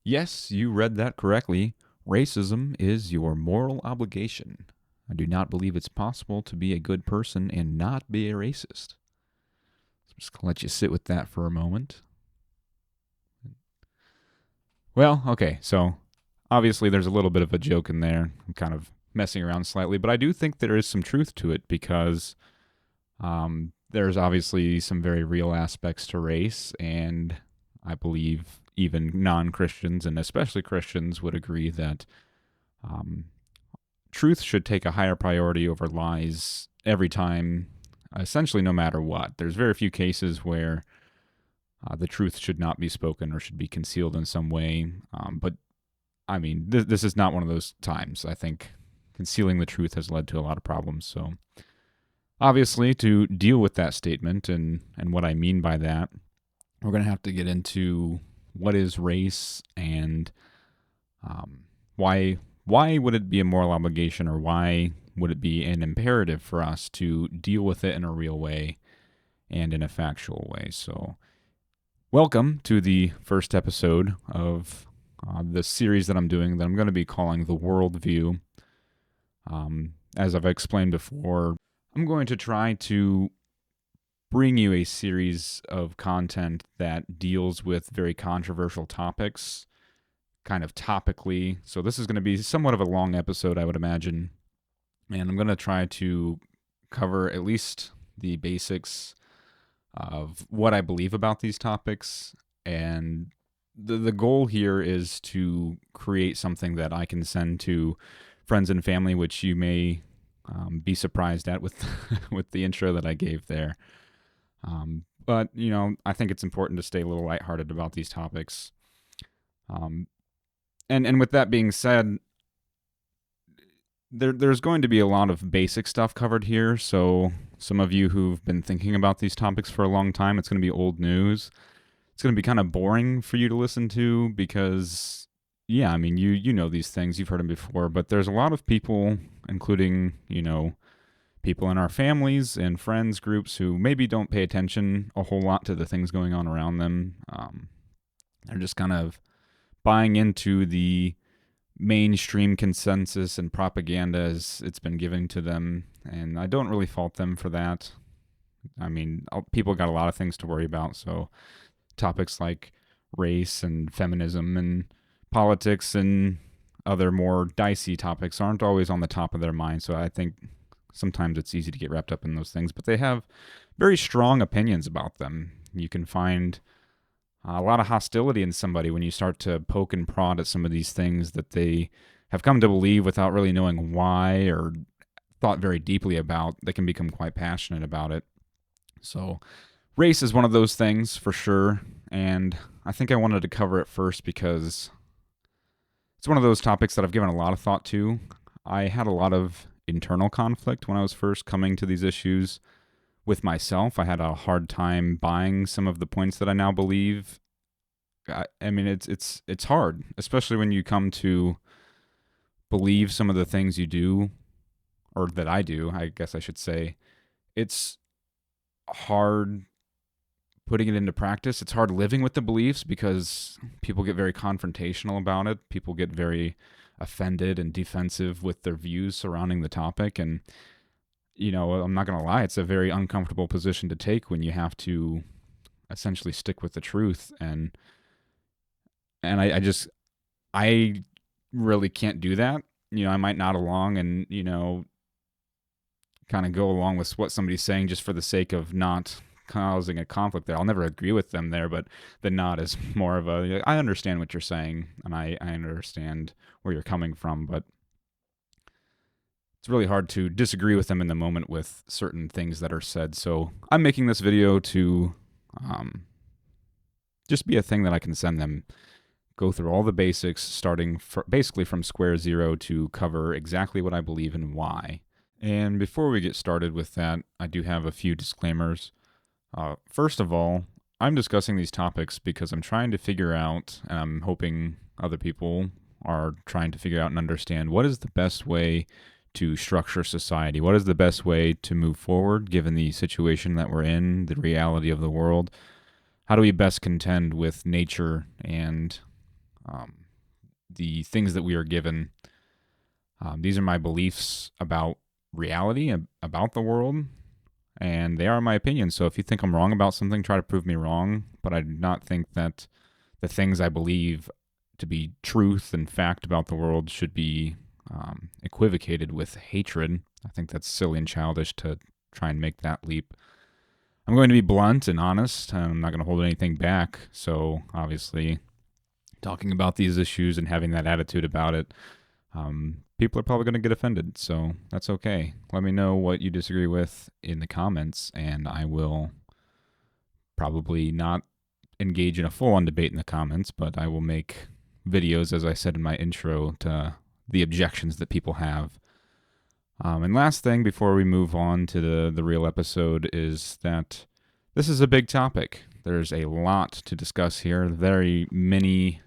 Yes, you read that correctly. Racism is your moral obligation. I do not believe it's possible to be a good person and not be a racist. So I'm just going to let you sit with that for a moment. Well, okay, so obviously there's a little bit of a joke in there. I'm kind of messing around slightly, but I do think there is some truth to it because there's obviously some very real aspects to race, and I believe even non-Christians, and especially Christians, would agree that truth should take a higher priority over lies every time, essentially no matter what. There's very few cases where the truth should not be spoken or should be concealed in some way. But, I mean, this is not one of those times. I think concealing the truth has led to a lot of problems. So, obviously, to deal with that statement and what I mean by that, we're going to have to get into what is race and why would it be a moral obligation, or why would it be an imperative for us to deal with it in a real way and in a factual way. So welcome to the first episode of the series that I'm doing that I'm going to be calling the Worldview. As I've explained before, I'm going to try to bring you a series of content that deals with very controversial topics, kind of topically. So this is going to be somewhat of a long episode, I would imagine. And I'm going to try to cover at least the basics of what I believe about these topics. And the goal here is to create something that I can send to friends and family, which you may be surprised at with with the intro that I gave there. But, you know, I think it's important to stay a little lighthearted about these topics. And with that being said, there's going to be a lot of basic stuff covered here. So some of you who've been thinking about these topics for a long time, it's going to be old news. It's going to be kind of boring for you to listen to because, yeah, I mean, you know these things, you've heard them before, but there's a lot of people, including, you know, people in our families and friends groups who maybe don't pay attention a whole lot to the things going on around them. They're just kind of buying into the mainstream consensus and propaganda as it's been given to them, and I don't really fault them for that. I mean, people got a lot of things to worry about, so topics like race and feminism and politics and other more dicey topics aren't always on the top of their mind, so I think sometimes it's easy to get wrapped up in those things, but they have very strong opinions about them. You can find a lot of hostility in somebody when you start to poke and prod at some of these things that they have come to believe without really knowing why or thought very deeply about. They can become quite passionate about it. So race is one of those things for sure, and I think I wanted to cover it first because it's one of those topics that I've given a lot of thought to. I had a lot of internal conflict when I was first coming to these issues with myself. I had a hard time buying some of the points that I now believe. I mean, it's hard, especially when you come to believe some of the things you do, or that I do, I guess I should say. It's hard putting it into practice. It's hard living with the beliefs because people get very confrontational about it. People get very offended and defensive with their views surrounding the topic. And, you know, I'm not going to lie, it's a very uncomfortable position to take when you have to essentially stick with the truth. And I really can't do that. You know, I might nod along and, you know, kind of go along with what somebody's saying just for the sake of not causing a conflict there. I'll never agree with them there, but the nod is more of a, I understand what you're saying, and I understand where you're coming from, but it's really hard to disagree with them in the moment with certain things that are said. So I'm making this video to just be a thing that I can send them, go through all the basics, starting basically from square zero to cover exactly what I believe and why. And before we get started with that, I do have a few disclaimers. First of all, I'm discussing these topics because I'm trying to figure out, and I'm hoping other people are trying to figure out and understand, what is the best way to structure society? What is the best way to move forward given the situation that we're in, the reality of the world? How do we best contend with nature and the things that we are given. These are my beliefs about reality, about the world, and they are my opinions. So if you think I'm wrong about something, try to prove me wrong. But I do not think that the things I believe to be truth and fact about the world should be equivocated with hatred. I think that's silly and childish to try and make that leap. I'm going to be blunt and honest. I'm not going to hold anything back. So obviously, talking about these issues and having that attitude about it, people are probably going to get offended. So that's okay. Let me know what you disagree with in the comments, and I will probably not engage in a full-on debate in the comments, but I will make videos, as I said in my intro, to the objections that people have. And last thing before we move on to the real episode is that this is a big topic. There's a lot to discuss here, very many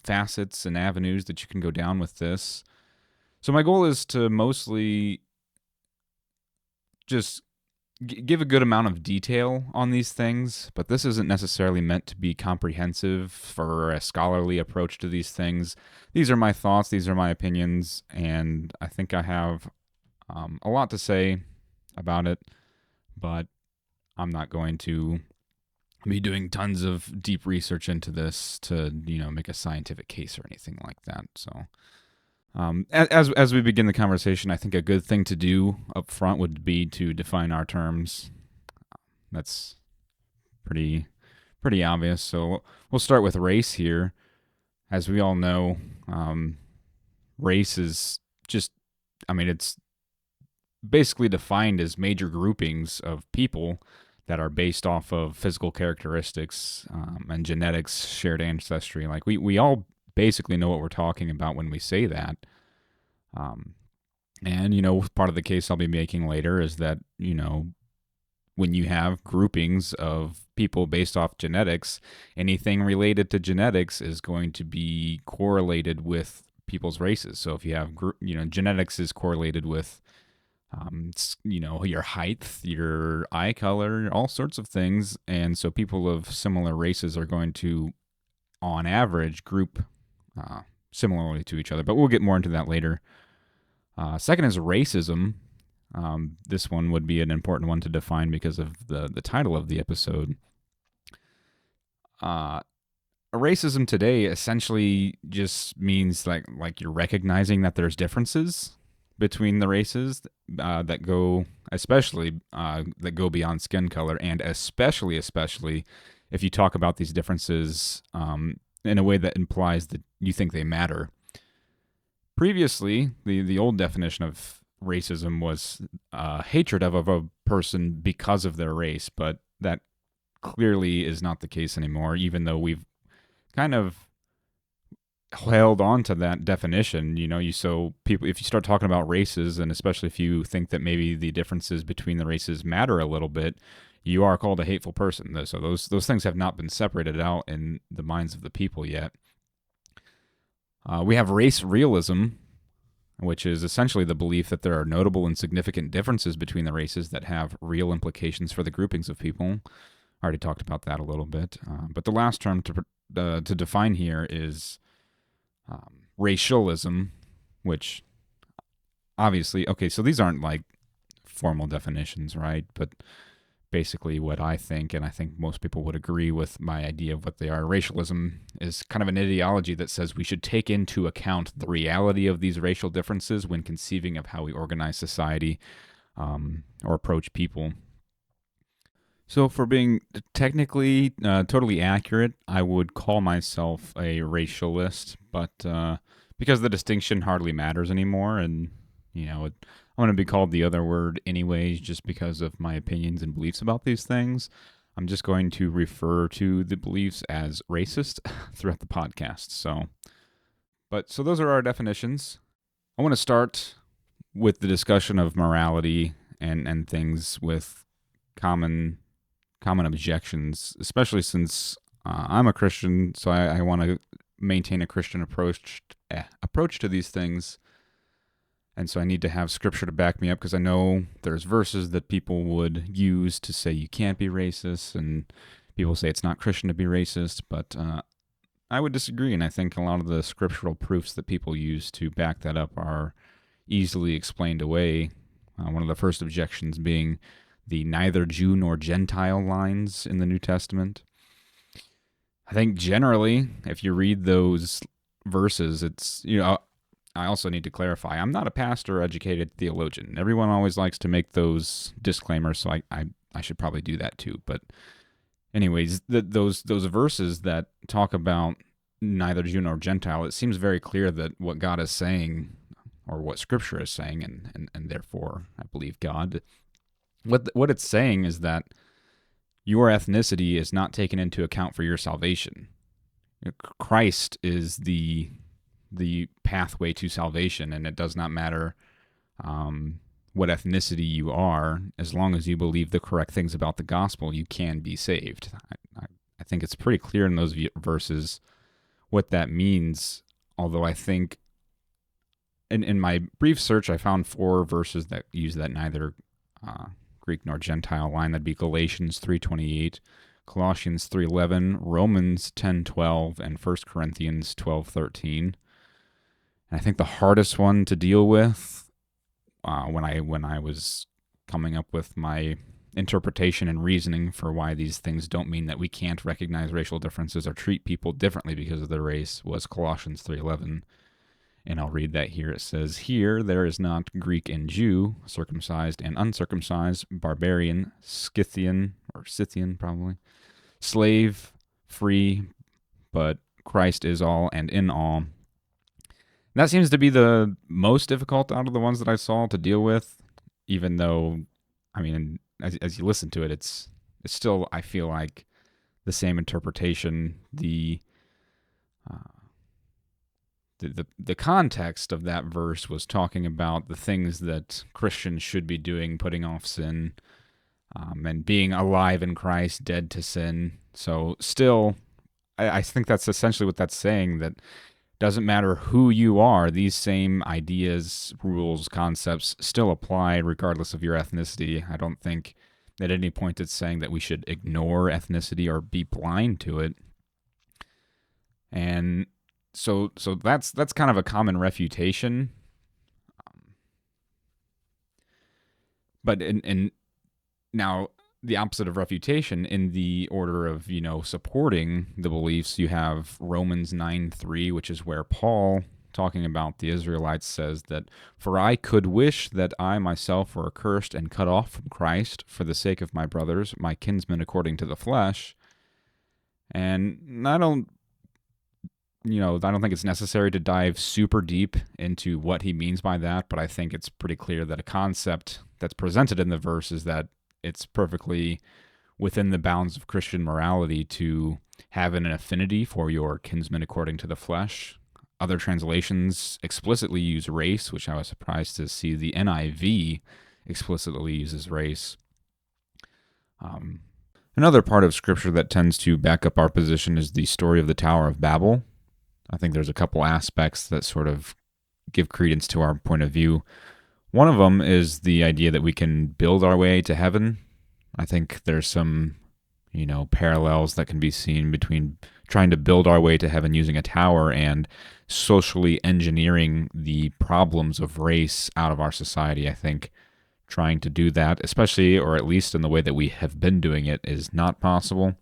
facets and avenues that you can go down with this. So my goal is to mostly just give a good amount of detail on these things, but this isn't necessarily meant to be comprehensive for a scholarly approach to these things. These are my thoughts, these are my opinions, and I think I have a lot to say about it, but I'm not going to be doing tons of deep research into this to, make a scientific case or anything like that. So as we begin the conversation, I think a good thing to do up front would be to define our terms. That's pretty obvious. So we'll start with race here. As we all know, race is just, it's basically defined as major groupings of people that are based off of physical characteristics and genetics, shared ancestry. Like we all basically know what we're talking about when we say that. And part of the case I'll be making later is that, when you have groupings of people based off genetics, anything related to genetics is going to be correlated with people's races. So if you have, genetics is correlated with, your height, your eye color, all sorts of things. And so people of similar races are going to, on average, group similarly to each other. But we'll get more into that later. Second is racism. This one would be an important one to define because of the title of the episode. Racism today essentially just means like you're recognizing that there's differences between the races that go beyond skin color, and especially if you talk about these differences in a way that implies that you think they matter. Previously, the old definition of racism was hatred of a person because of their race, but that clearly is not the case anymore, even though we've kind of held on to that definition. So people, if you start talking about races, and especially if you think that maybe the differences between the races matter a little bit, you are called a hateful person. So those things have not been separated out in the minds of the people yet. We have race realism, which is essentially the belief that there are notable and significant differences between the races that have real implications for the groupings of people. I already talked about that a little bit. But the last term to define here is racialism, which obviously, okay, so these aren't like formal definitions, right? But basically what I think, and I think most people would agree with my idea of what they are. Racialism is kind of an ideology that says we should take into account the reality of these racial differences when conceiving of how we organize society or approach people. So for being technically totally accurate, I would call myself a racialist, but because the distinction hardly matters anymore, and I'm going to be called the other word anyways just because of my opinions and beliefs about these things, I'm just going to refer to the beliefs as racist throughout the podcast. So those are our definitions. I want to start with the discussion of morality and things with common objections, especially since I'm a Christian, so I want to maintain a Christian approach to these things. And so I need to have scripture to back me up, because I know there's verses that people would use to say you can't be racist, and people say it's not Christian to be racist. But I would disagree, and I think a lot of the scriptural proofs that people use to back that up are easily explained away. One of the first objections being the neither Jew nor Gentile lines in the New Testament. I think generally, if you read those verses, it's, I also need to clarify, I'm not a pastor or educated theologian. Everyone always likes to make those disclaimers, so I should probably do that too. But anyways, those verses that talk about neither Jew nor Gentile, it seems very clear that what God is saying, or what Scripture is saying, and therefore I believe God, what it's saying is that your ethnicity is not taken into account for your salvation. Christ is the pathway to salvation, and it does not matter what ethnicity you are. As long as you believe the correct things about the gospel, you can be saved. I think it's pretty clear in those verses what that means, although I think in my brief search, I found 4 verses that use that neither Greek nor Gentile line. That'd be Galatians 3:28, Colossians 3:11, Romans 10:12, and 1 Corinthians 12:13. And I think the hardest one to deal with when I was coming up with my interpretation and reasoning for why these things don't mean that we can't recognize racial differences or treat people differently because of their race was Colossians 3:11. And I'll read that here. It says, "Here there is not Greek and Jew, circumcised and uncircumcised, barbarian, Scythian, or Scythian probably, slave, free, but Christ is all and in all." And that seems to be the most difficult out of the ones that I saw to deal with, even though, I mean, as you listen to it, it's still, I feel like, the same interpretation. The context of that verse was talking about the things that Christians should be doing, putting off sin, and being alive in Christ, dead to sin. So still, I think that's essentially what that's saying, that doesn't matter who you are, these same ideas, rules, concepts still apply regardless of your ethnicity. I don't think at any point it's saying that we should ignore ethnicity or be blind to it. And so that's kind of a common refutation. But in now the opposite of refutation, in the order of, supporting the beliefs, you have Romans 9:3, which is where Paul, talking about the Israelites, says that, "For I could wish that I myself were accursed and cut off from Christ for the sake of my brothers, my kinsmen according to the flesh." And I don't think it's necessary to dive super deep into what he means by that, but I think it's pretty clear that a concept that's presented in the verse is that it's perfectly within the bounds of Christian morality to have an affinity for your kinsmen according to the flesh. Other translations explicitly use race, which I was surprised to see the NIV explicitly uses race. Another part of Scripture that tends to back up our position is the story of the Tower of Babel. I think there's a couple aspects that sort of give credence to our point of view. One of them is the idea that we can build our way to heaven. I think there's some, parallels that can be seen between trying to build our way to heaven using a tower and socially engineering the problems of race out of our society. I think trying to do that, especially, or at least in the way that we have been doing it, is not possible.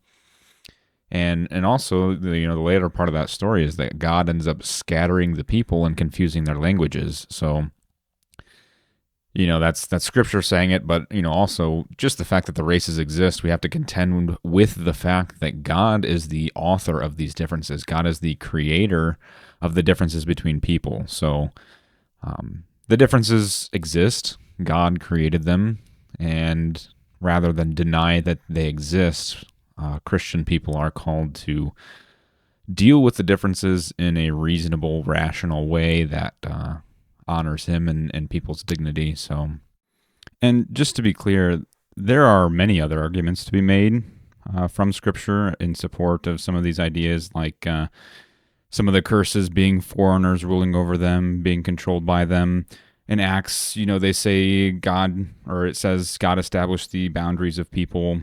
And also, the later part of that story is that God ends up scattering the people and confusing their languages. So, that's Scripture saying it, but, also just the fact that the races exist, we have to contend with the fact that God is the author of these differences. God is the creator of the differences between people. So, the differences exist. God created them, and rather than deny that they exist, Christian people are called to deal with the differences in a reasonable, rational way that honors Him and people's dignity. So, and just to be clear, there are many other arguments to be made from Scripture in support of some of these ideas, like some of the curses being foreigners ruling over them, being controlled by them. In Acts, they say it says God established the boundaries of people,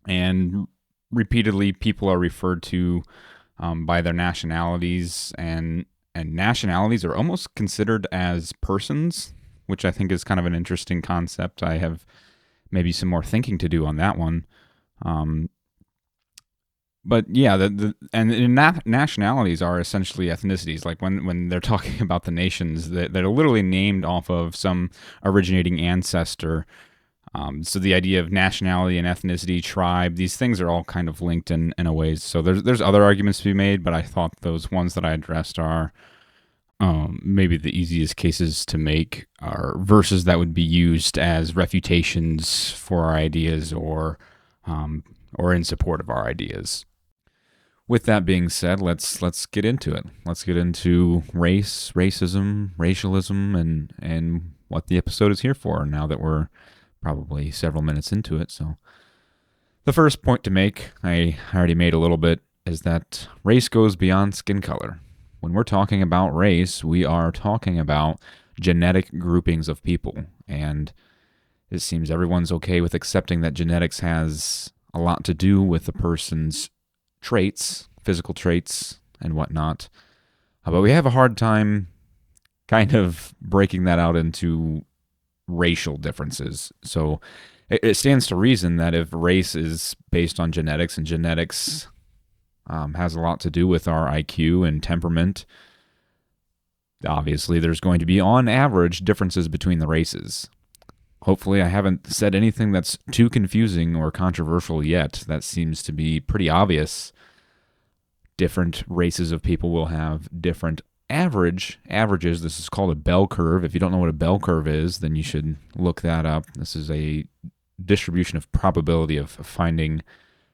and repeatedly people are referred to by their nationalities, and nationalities are almost considered as persons, which I think is kind of an interesting concept. I have maybe some more thinking to do on that one. But yeah, nationalities are essentially ethnicities. Like when they're talking about the nations, they're literally named off of some originating ancestor. So the idea of nationality and ethnicity, tribe, these things are all kind of linked in a ways. So there's other arguments to be made, but I thought those ones that I addressed are maybe the easiest cases to make, are verses that would be used as refutations for our ideas, or in support of our ideas. With that being said, let's get into it. Let's get into race, racism, racialism, and what the episode is here for. Now that we're probably several minutes into it, so the first point to make, I already made a little bit, is that race goes beyond skin color. When we're talking about race, we are talking about genetic groupings of people, and it seems everyone's okay with accepting that genetics has a lot to do with a person's traits, physical traits, and whatnot. But we have a hard time kind of breaking that out into racial differences. So it stands to reason that if race is based on genetics, and genetics has a lot to do with our IQ and temperament, obviously there's going to be, on average, differences between the races. Hopefully I haven't said anything that's too confusing or controversial yet. That seems to be pretty obvious. Different races of people will have different averages. This is called a bell curve. If you don't know what a bell curve is, then you should look that up. This is a distribution of probability of finding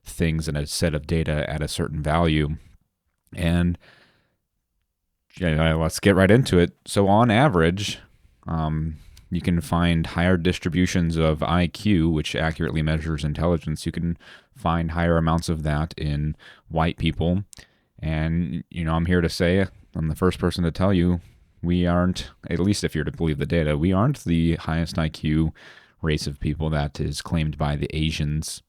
things in a set of data at a certain value. And let's get right into it. So on average, you can find higher distributions of IQ, which accurately measures intelligence. You can find higher amounts of that in white people. And, I'm here to say, I'm the first person to tell you, we aren't, at least if you're to believe the data, we aren't the highest IQ race of people that is claimed by the Asians.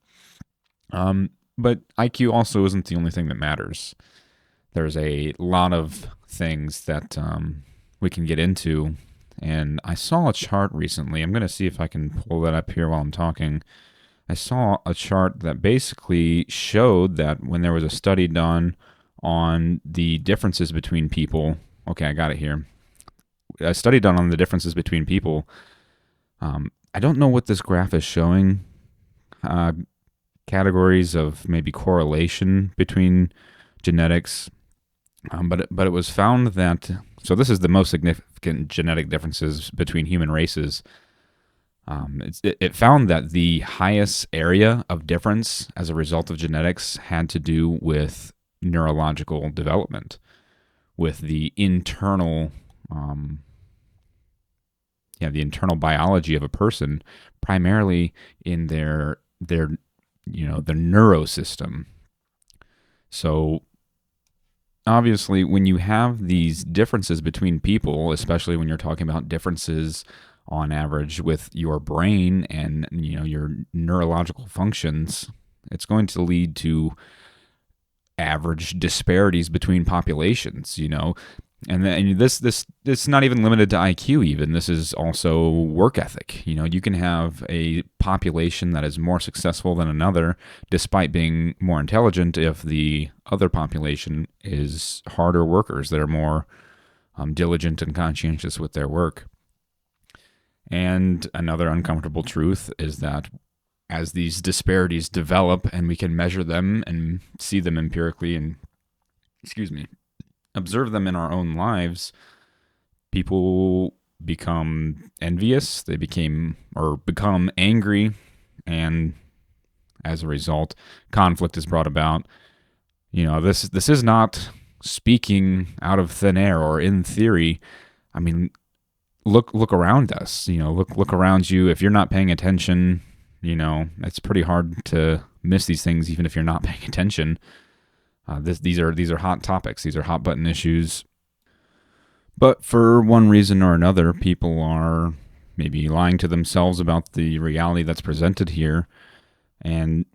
But IQ also isn't the only thing that matters. There's a lot of things that we can get into. And I saw a chart recently. I'm going to see if I can pull that up here while I'm talking. I saw a chart that basically showed that when there was a study done on the differences between people. Okay, I got it here. A study done on the differences between people. I don't know what this graph is showing. Categories of maybe correlation between genetics. But it was found that, so this is the most significant genetic differences between human races. It found that the highest area of difference as a result of genetics had to do with neurological development, with the internal, the internal biology of a person, primarily in their neurosystem. So obviously, when you have these differences between people, especially when you're talking about differences on average with your brain and your neurological functions, it's going to lead to average disparities between populations. And then this not even limited to IQ. Even this is also work ethic. You can have a population that is more successful than another, despite being more intelligent, if the other population is harder workers that are more diligent and conscientious with their work. And another uncomfortable truth is that as these disparities develop, and we can measure them and see them empirically, and observe them in our own lives, people become envious, they become angry, and as a result, conflict is brought about. This is not speaking out of thin air or in theory. I mean, look around us. Look around you. If you're not paying attention, it's pretty hard to miss these things, even if you're not paying attention. These are hot topics. These are hot button issues. But for one reason or another, people are maybe lying to themselves about the reality that's presented here, and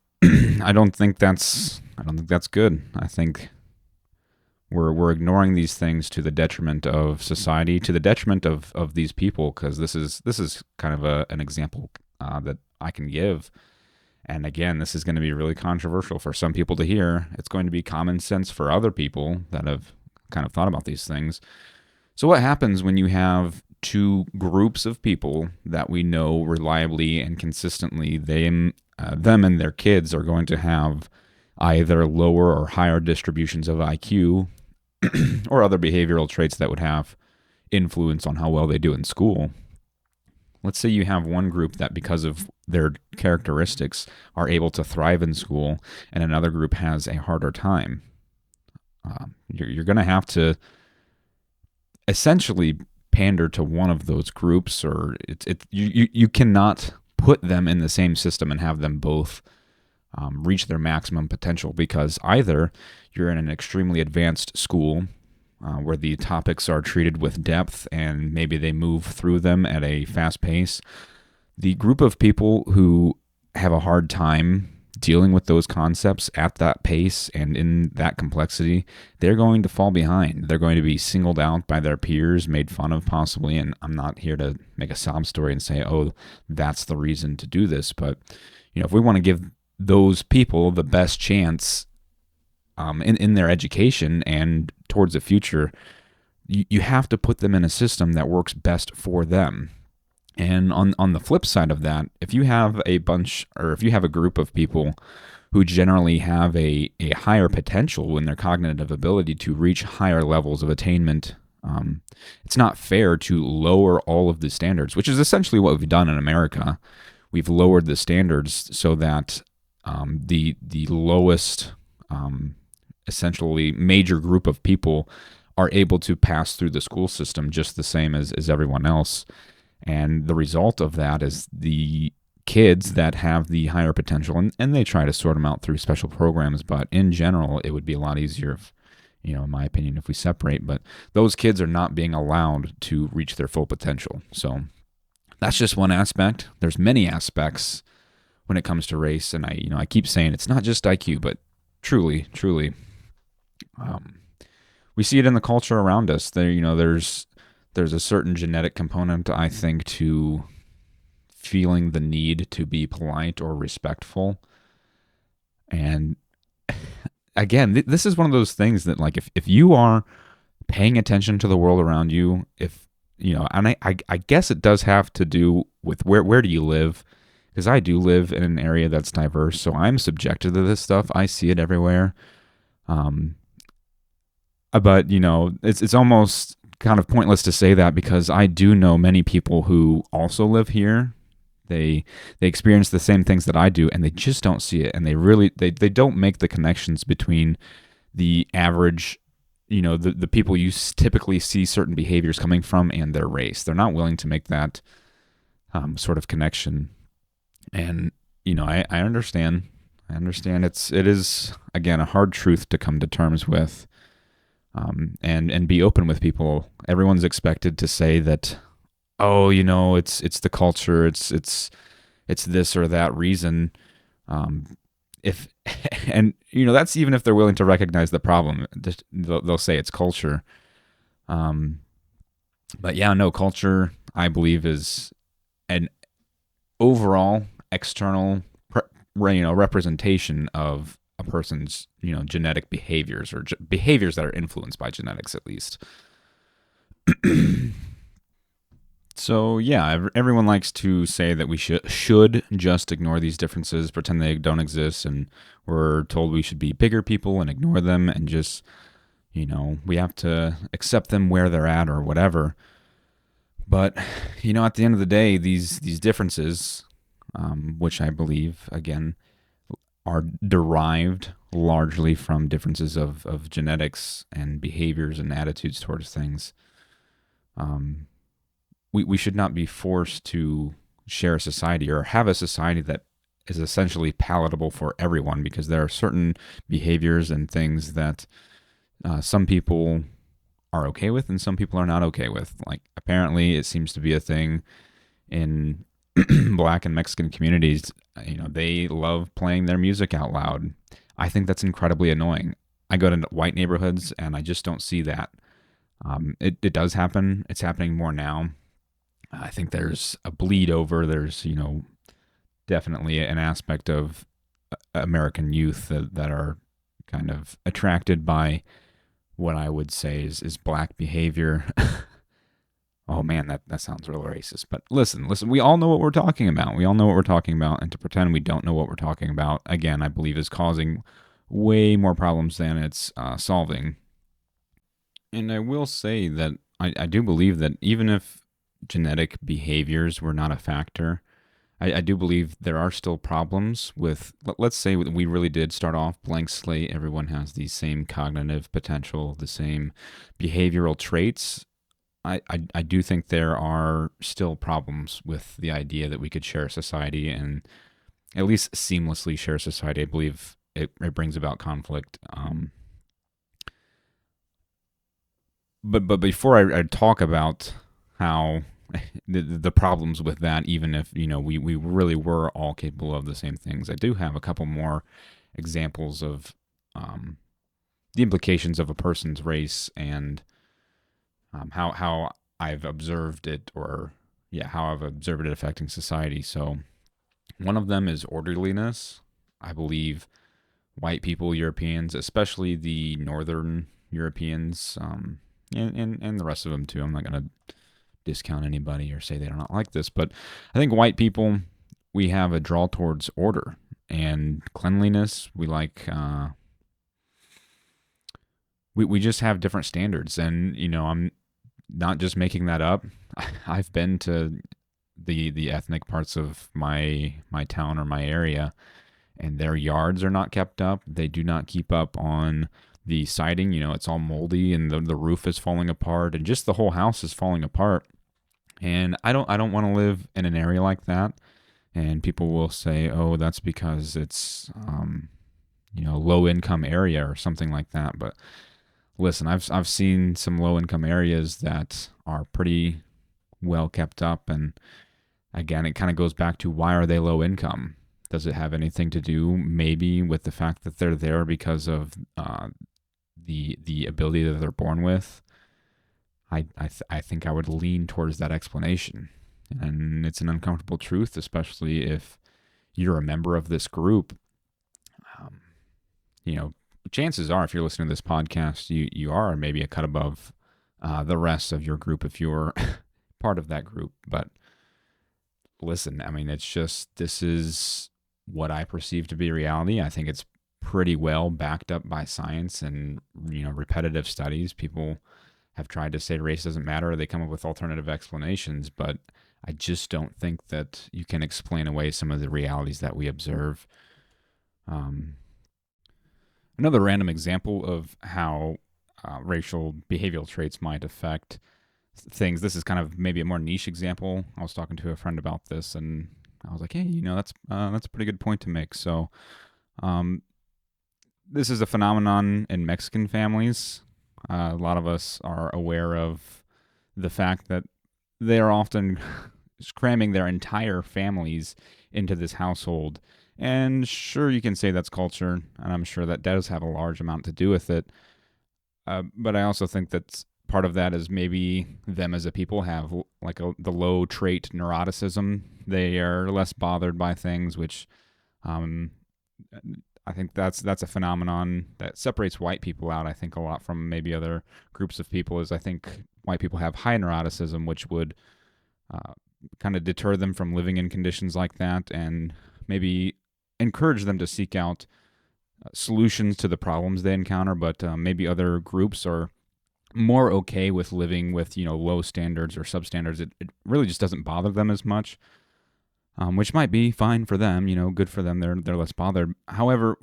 I don't think that's good. I think We're ignoring these things to the detriment of society, to the detriment of these people, because this is kind of an example that I can give. And again, this is going to be really controversial for some people to hear. It's going to be common sense for other people that have kind of thought about these things. So what happens when you have two groups of people that we know reliably and consistently them and their kids are going to have either lower or higher distributions of IQ or other behavioral traits that would have influence on how well they do in school? Let's say you have one group that, because of their characteristics, are able to thrive in school, and another group has a harder time. You're going to have to essentially pander to one of those groups, or you cannot put them in the same system and have them both reach their maximum potential, because either you're in an extremely advanced school where the topics are treated with depth and maybe they move through them at a fast pace. The group of people who have a hard time dealing with those concepts at that pace and in that complexity, they're going to fall behind. They're going to be singled out by their peers, made fun of possibly, and I'm not here to make a sob story and say, oh, that's the reason to do this, but if we want to give those people the best chance in their education and towards the future, you have to put them in a system that works best for them. And on the flip side of that, if you have a group of people who generally have a higher potential in their cognitive ability to reach higher levels of attainment, it's not fair to lower all of the standards, which is essentially what we've done in America. We've lowered the standards so that the lowest, essentially major group of people are able to pass through the school system just the same as everyone else. And the result of that is the kids that have the higher potential, and they try to sort them out through special programs, but in general, it would be a lot easier if, in my opinion, if we separate. But those kids are not being allowed to reach their full potential. So that's just one aspect. There's many aspects when it comes to race, and I keep saying it's not just IQ, but truly, we see it in the culture around us. There's a certain genetic component, I think, to feeling the need to be polite or respectful. And again, this is one of those things that, like, if you are paying attention to the world around you, and I guess it does have to do with where do you live, because I do live in an area that's diverse, so I'm subjected to this stuff. I see it everywhere. But it's almost kind of pointless to say that, because I do know many people who also live here. They experience the same things that I do, and they just don't see it, and they don't make the connections between the average, the people you typically see certain behaviors coming from and their race. They're not willing to make that sort of connection. And I understand. It is, again, a hard truth to come to terms with. And be open with people. Everyone's expected to say that, oh, it's the culture, it's this or that reason. If and that's even if they're willing to recognize the problem. They'll say it's culture. But yeah, no, culture, I believe, is an overall external representation of a person's genetic behaviors, or behaviors that are influenced by genetics, at least. So yeah, everyone likes to say that we should just ignore these differences, pretend they don't exist, and we're told we should be bigger people and ignore them, and just we have to accept them where they're at or whatever. But at the end of the day, these differences, which I believe, again, are derived largely from differences of genetics and behaviors and attitudes towards things. We should not be forced to share a society or have a society that is essentially palatable for everyone, because there are certain behaviors and things that some people are okay with and some people are not okay with. Like, apparently it seems to be a thing in Black and Mexican communities. They love playing their music out loud. I think that's incredibly annoying. I go to white neighborhoods and I just don't see that. It does happen. It's happening more now. I think there's a bleed over. There's, definitely an aspect of American youth that are kind of attracted by what I would say is black behavior. Oh man, that sounds real racist. But listen, we all know what we're talking about. We all know what we're talking about. And to pretend we don't know what we're talking about, again, I believe is causing way more problems than it's solving. And I will say that I do believe that even if genetic behaviors were not a factor, I do believe there are still problems with, let's say we really did start off blank slate. Everyone has the same cognitive potential, the same behavioral traits. I do think there are still problems with the idea that we could share society and at least seamlessly share society. I believe it brings about conflict. But before I talk about how the problems with that, even if we really were all capable of the same things, I do have a couple more examples of the implications of a person's race and how I've observed it, how I've observed it affecting society. So one of them is orderliness. I believe white people, Europeans, especially the northern Europeans, and the rest of them too. I'm not going to discount anybody or say they're not like this, but I think white people, we have a draw towards order and cleanliness. We like, we just have different standards, and I'm not just making that up. I've been to the ethnic parts of my town or my area, and their yards are not kept up. They do not keep up on the siding. It's all moldy, and the roof is falling apart, and just the whole house is falling apart. And I don't want to live in an area like that. And people will say, "Oh, that's because it's low income area or something like that." But listen, I've seen some low income areas that are pretty well kept up, and again, it kind of goes back to, why are they low income? Does it have anything to do maybe with the fact that they're there because of the ability that they're born with? I think I would lean towards that explanation. And it's an uncomfortable truth, especially if you're a member of this group. Chances are, if you're listening to this podcast, you are maybe a cut above the rest of your group if you're part of that group. But listen, I mean, this is what I perceive to be reality. I think it's pretty well backed up by science and repetitive studies. People have tried to say race doesn't matter. They come up with alternative explanations, but I just don't think that you can explain away some of the realities that we observe. Another random example of how racial behavioral traits might affect things. This is kind of maybe a more niche example. I was talking to a friend about this, and I was like, "Hey, that's a pretty good point to make." So, this is a phenomenon in Mexican families. A lot of us are aware of the fact that they are often cramming their entire families into this household. And sure, you can say that's culture, and I'm sure that does have a large amount to do with it. But I also think that part of that is maybe them as a people have the low trait neuroticism. They are less bothered by things, which I think that's a phenomenon that separates white people out, I think, a lot from maybe other groups of people. Is I think white people have high neuroticism, which would kind of deter them from living in conditions like that, and maybe encourage them to seek out solutions to the problems they encounter. But maybe other groups are more okay with living with low standards or substandards. It really just doesn't bother them as much. Which might be fine for them, good for them. They're less bothered. However,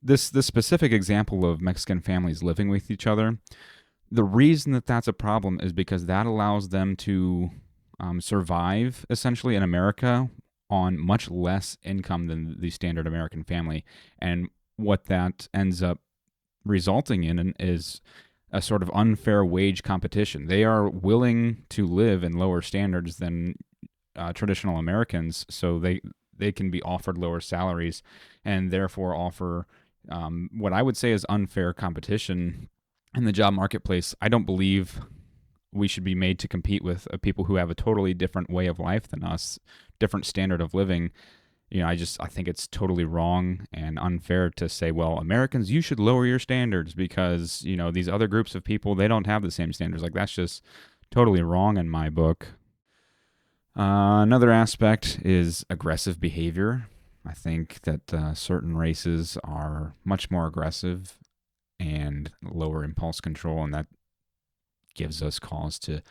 this specific example of Mexican families living with each other, the reason that that's a problem is because that allows them to survive essentially in America on much less income than the standard American family. And what that ends up resulting in is a sort of unfair wage competition. They are willing to live in lower standards than traditional Americans, so they can be offered lower salaries and therefore offer What I would say is unfair competition in the job marketplace. I don't believe we should be made to compete with people who have a totally different way of life than us, different standard of living. I think it's totally wrong and unfair to say, well, Americans, you should lower your standards because, these other groups of people, they don't have the same standards. Like, that's just totally wrong in my book. Another aspect is aggressive behavior. I think that certain races are much more aggressive and lower impulse control, and that gives us cause to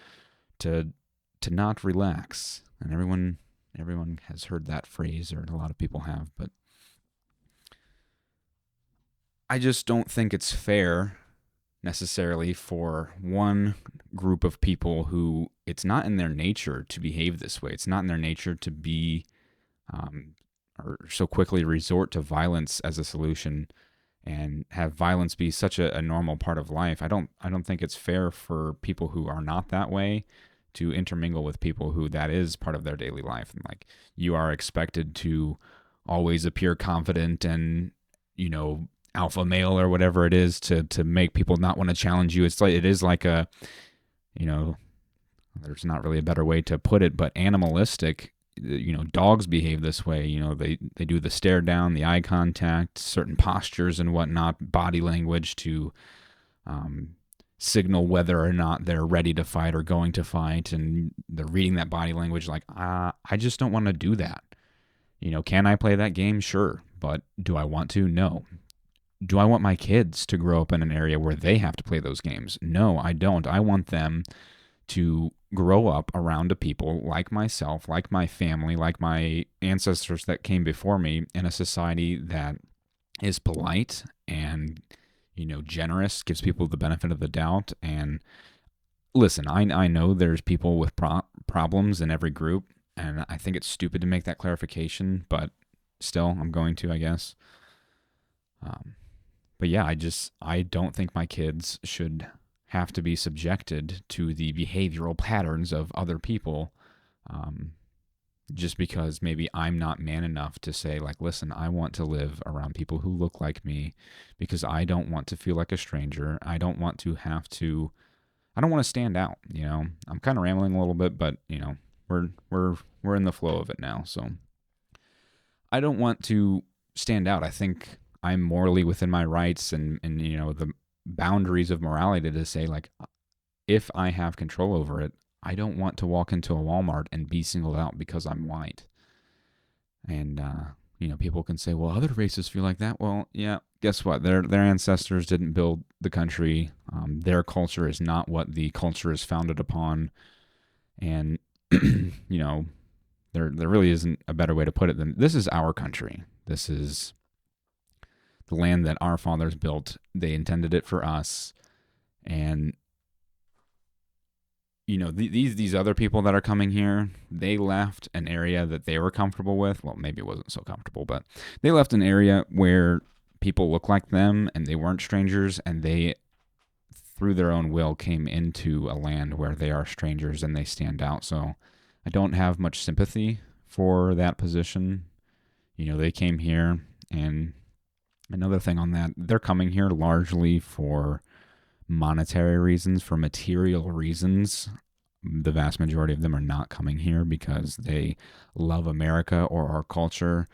not relax. And everyone has heard that phrase, or a lot of people have, but I just don't think it's fair necessarily for one group of people who it's not in their nature to behave this way. It's not in their nature to be or so quickly resort to violence as a solution and have violence be such a normal part of life. I don't think it's fair for people who are not that way to intermingle with people who that is part of their daily life. And like, you are expected to always appear confident and, alpha male or whatever it is to make people not want to challenge you. It is like a, there's not really a better way to put it, but animalistic. Dogs behave this way. They do the stare down, the eye contact, certain postures and whatnot, body language to signal whether or not they're ready to fight or going to fight. And they're reading that body language like, I just don't want to do that. Can I play that game? Sure. But do I want to? No. Do I want my kids to grow up in an area where they have to play those games? No, I don't. I want them to grow up around a people like myself, like my family, like my ancestors that came before me, in a society that is polite and, generous, gives people the benefit of the doubt. And listen, I know there's people with problems in every group, and I think it's stupid to make that clarification, but still, I'm going to, I guess. But yeah, I don't think my kids should have to be subjected to the behavioral patterns of other people, just because maybe I'm not man enough to say, like, listen, I want to live around people who look like me because I don't want to feel like a stranger. I don't want to stand out. I'm kind of rambling a little bit, but we're in the flow of it now. So I don't want to stand out. I think I'm morally within my rights and the boundaries of morality to say, like, if I have control over it, I don't want to walk into a Walmart and be singled out because I'm white. And people can say, well, other races feel like that. Well, yeah, guess what? Their ancestors didn't build the country. Their culture is not what the culture is founded upon. And there really isn't a better way to put it than, this is our country. This is the land that our fathers built. They intended it for us. And these other people that are coming here, they left an area that they were comfortable with. Well, maybe it wasn't so comfortable, but they left an area where people look like them and they weren't strangers, and they, through their own will, came into a land where they are strangers and they stand out. So I don't have much sympathy for that position. They came here, and another thing on that, they're coming here largely for monetary reasons, for material reasons. The vast majority of them are not coming here because they love America or our culture.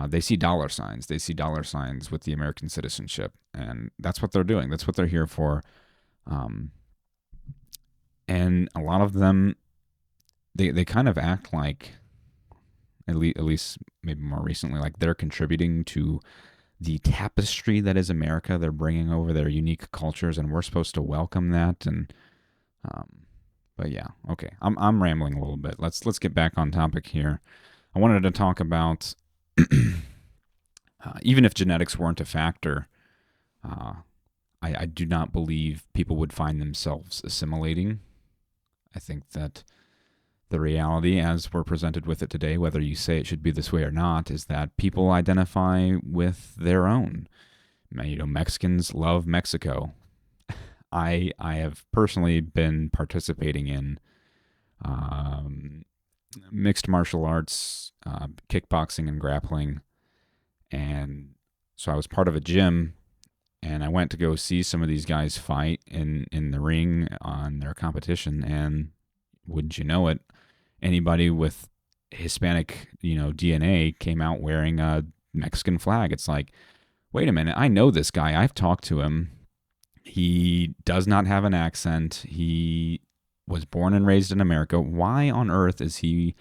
They see dollar signs. They see dollar signs with the American citizenship, and that's what they're doing. That's what they're here for. And a lot of them, they kind of act like, at least maybe more recently, like they're contributing to the tapestry that is America. They're bringing over their unique cultures, and we're supposed to welcome that. And but yeah, okay, I'm rambling a little bit. Let's get back on topic here. I wanted to talk about even if genetics weren't a factor, I do not believe people would find themselves assimilating. I think that the reality, as we're presented with it today, whether you say it should be this way or not, is that people identify with their own. Mexicans love Mexico. I have personally been participating in mixed martial arts, kickboxing and grappling, and So I was part of a gym, and I went to go see some of these guys fight in the ring on their competition, and wouldn't you know it, anybody with Hispanic, DNA came out wearing a Mexican flag. It's like, wait a minute, I know this guy. I've talked to him. He does not have an accent. He was born and raised in America. Why on earth is he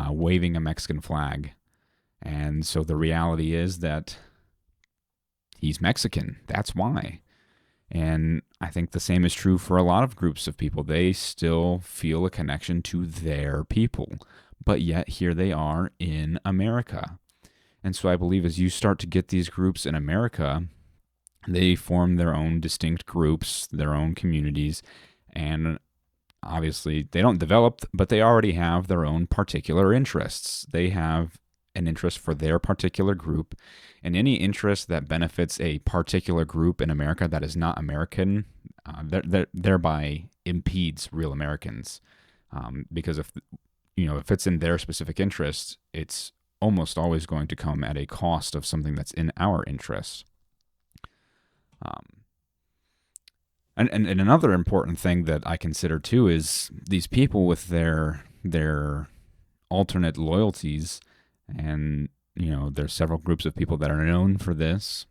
waving a Mexican flag? And so the reality is that he's Mexican. That's why. And I think the same is true for a lot of groups of people. They still feel a connection to their people, but yet here they are in America. And so I believe as you start to get these groups in America, they form their own distinct groups, their own communities, and obviously they don't develop, but they already have their own particular interests. They have an interest for their particular group, and any interest that benefits a particular group in America that is not American, thereby impedes real Americans. Because if it's in their specific interest, it's almost always going to come at a cost of something that's in our interest. And another important thing that I consider too is these people with their alternate loyalties, and there's several groups of people that are known for this.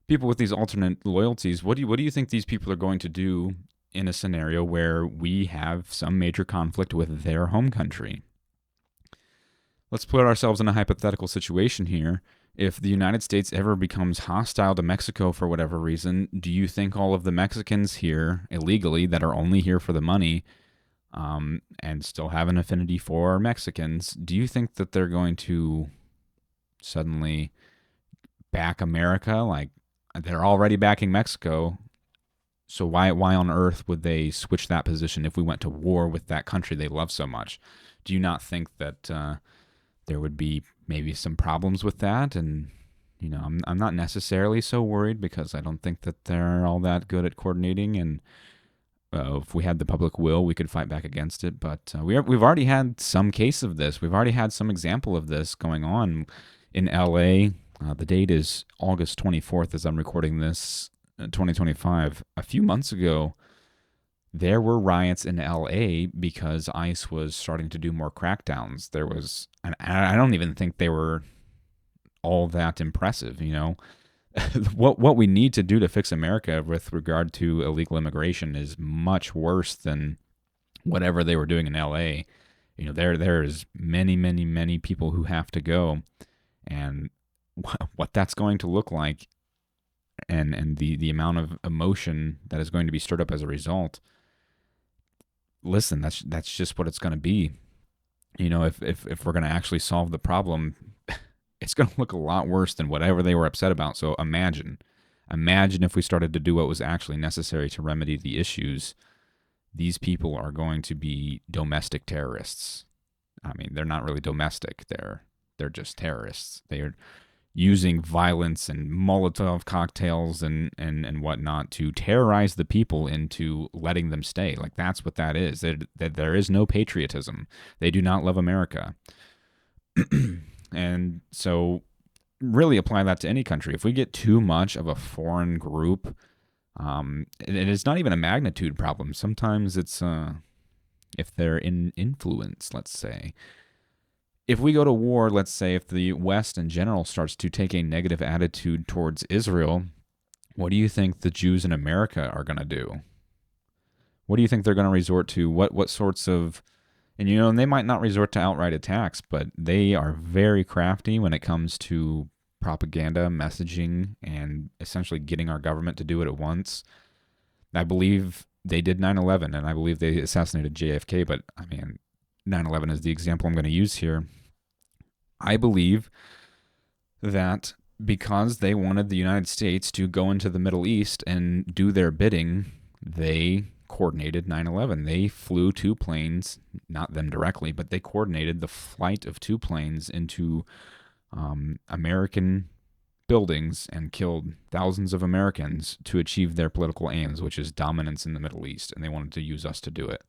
People with these alternate loyalties, what do you think these people are going to do in a scenario where we have some major conflict with their home country? Let's put ourselves in a hypothetical situation here. If the United States ever becomes hostile to Mexico for whatever reason, do you think all of the Mexicans here illegally that are only here for the money and still have an affinity for Mexicans, do you think that they're going to suddenly back America? Like, they're already backing Mexico, so why on earth would they switch that position if we went to war with that country they love so much? Do you not think that there would be maybe some problems with that? And I'm not necessarily so worried, because I don't think that they're all that good at coordinating, and if we had the public will, we could fight back against it. But we've already had some case of this. We've already had some example of this going on in LA. The date is August 24th as I'm recording this, 2025. A few months ago, there were riots in LA because ICE was starting to do more crackdowns. There was, and I don't even think they were all that impressive, What we need to do to fix America with regard to illegal immigration is much worse than whatever they were doing in LA. There is many people who have to go, and what that's going to look like, and the amount of emotion that is going to be stirred up as a result. Listen, that's just what it's going to be. If we're going to actually solve the problem, it's going to look a lot worse than whatever they were upset about. So imagine if we started to do what was actually necessary to remedy the issues. These people are going to be domestic terrorists. I mean, they're not really domestic. They're just terrorists. They are using violence and Molotov cocktails and whatnot to terrorize the people into letting them stay. Like, that's what that is. There is no patriotism. They do not love America. And so really apply that to any country. If we get too much of a foreign group, it's not even a magnitude problem. Sometimes it's if they're in influence, let's say. If we go to war, let's say if the West in general starts to take a negative attitude towards Israel, what do you think the Jews in America are going to do? What do you think they're going to resort to? What sorts of... And they might not resort to outright attacks, but they are very crafty when it comes to propaganda, messaging, and essentially getting our government to do it at once. I believe they did 9/11, and I believe they assassinated JFK, but I mean, 9/11 is the example I'm going to use here. I believe that because they wanted the United States to go into the Middle East and do their bidding, they coordinated 9/11. They flew two planes, not them directly, but they coordinated the flight of two planes into American buildings and killed thousands of Americans to achieve their political aims, which is dominance in the Middle East, and they wanted to use us to do it.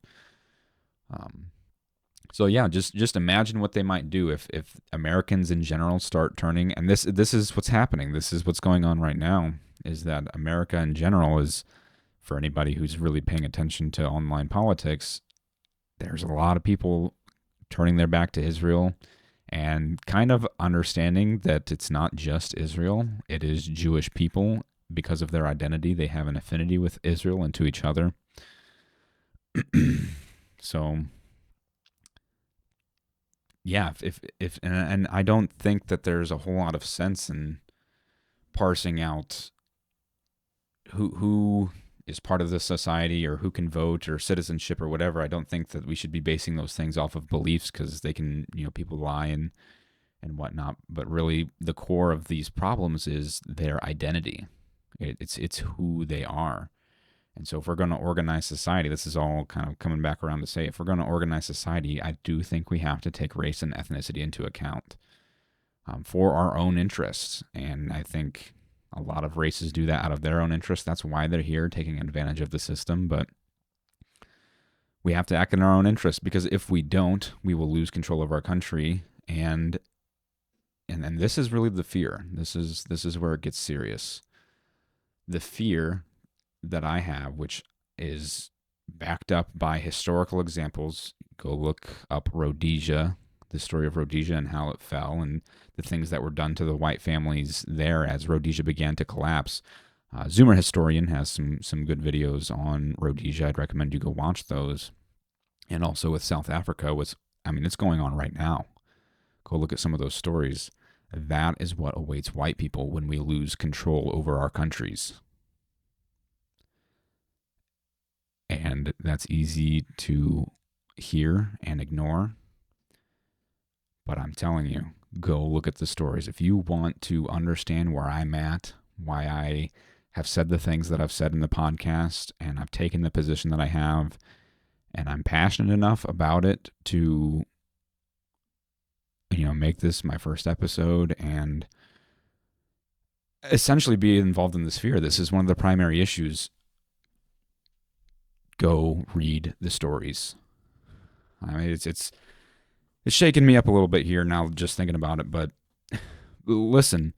So yeah, just imagine what they might do if Americans in general start turning, and this is what's happening. This is what's going on right now, is that America in general is, for anybody who's really paying attention to online politics, there's a lot of people turning their back to Israel and kind of understanding that it's not just Israel, it is Jewish people. Because of their identity, they have an affinity with Israel and to each other. So yeah, if and I don't think that there's a whole lot of sense in parsing out who is part of this society or who can vote or citizenship or whatever. I don't think that we should be basing those things off of beliefs, because they can, people lie and whatnot. But really, the core of these problems is their identity. It's who they are. And so if we're going to organize society, this is all kind of coming back around to say, if we're going to organize society, I do think we have to take race and ethnicity into account for our own interests. And I think a lot of races do that out of their own interests. That's why they're here, taking advantage of the system. But we have to act in our own interest, because if we don't, we will lose control of our country. And this is really the fear. This is where it gets serious. The fear that I have, which is backed up by historical examples. Go look up Rhodesia, the story of Rhodesia and how it fell, and the things that were done to the white families there as Rhodesia began to collapse. Zoomer Historian has some good videos on Rhodesia. I'd recommend you go watch those. And also with South Africa, it's going on right now. Go look at some of those stories. That is what awaits white people when we lose control over our countries. And that's easy to hear and ignore. But I'm telling you, go look at the stories. If you want to understand where I'm at, why I have said the things that I've said in the podcast, and I've taken the position that I have, and I'm passionate enough about it to, make this my first episode and essentially be involved in this fear. This is one of the primary issues. Go read the stories. It's shaking me up a little bit here now just thinking about it, but listen,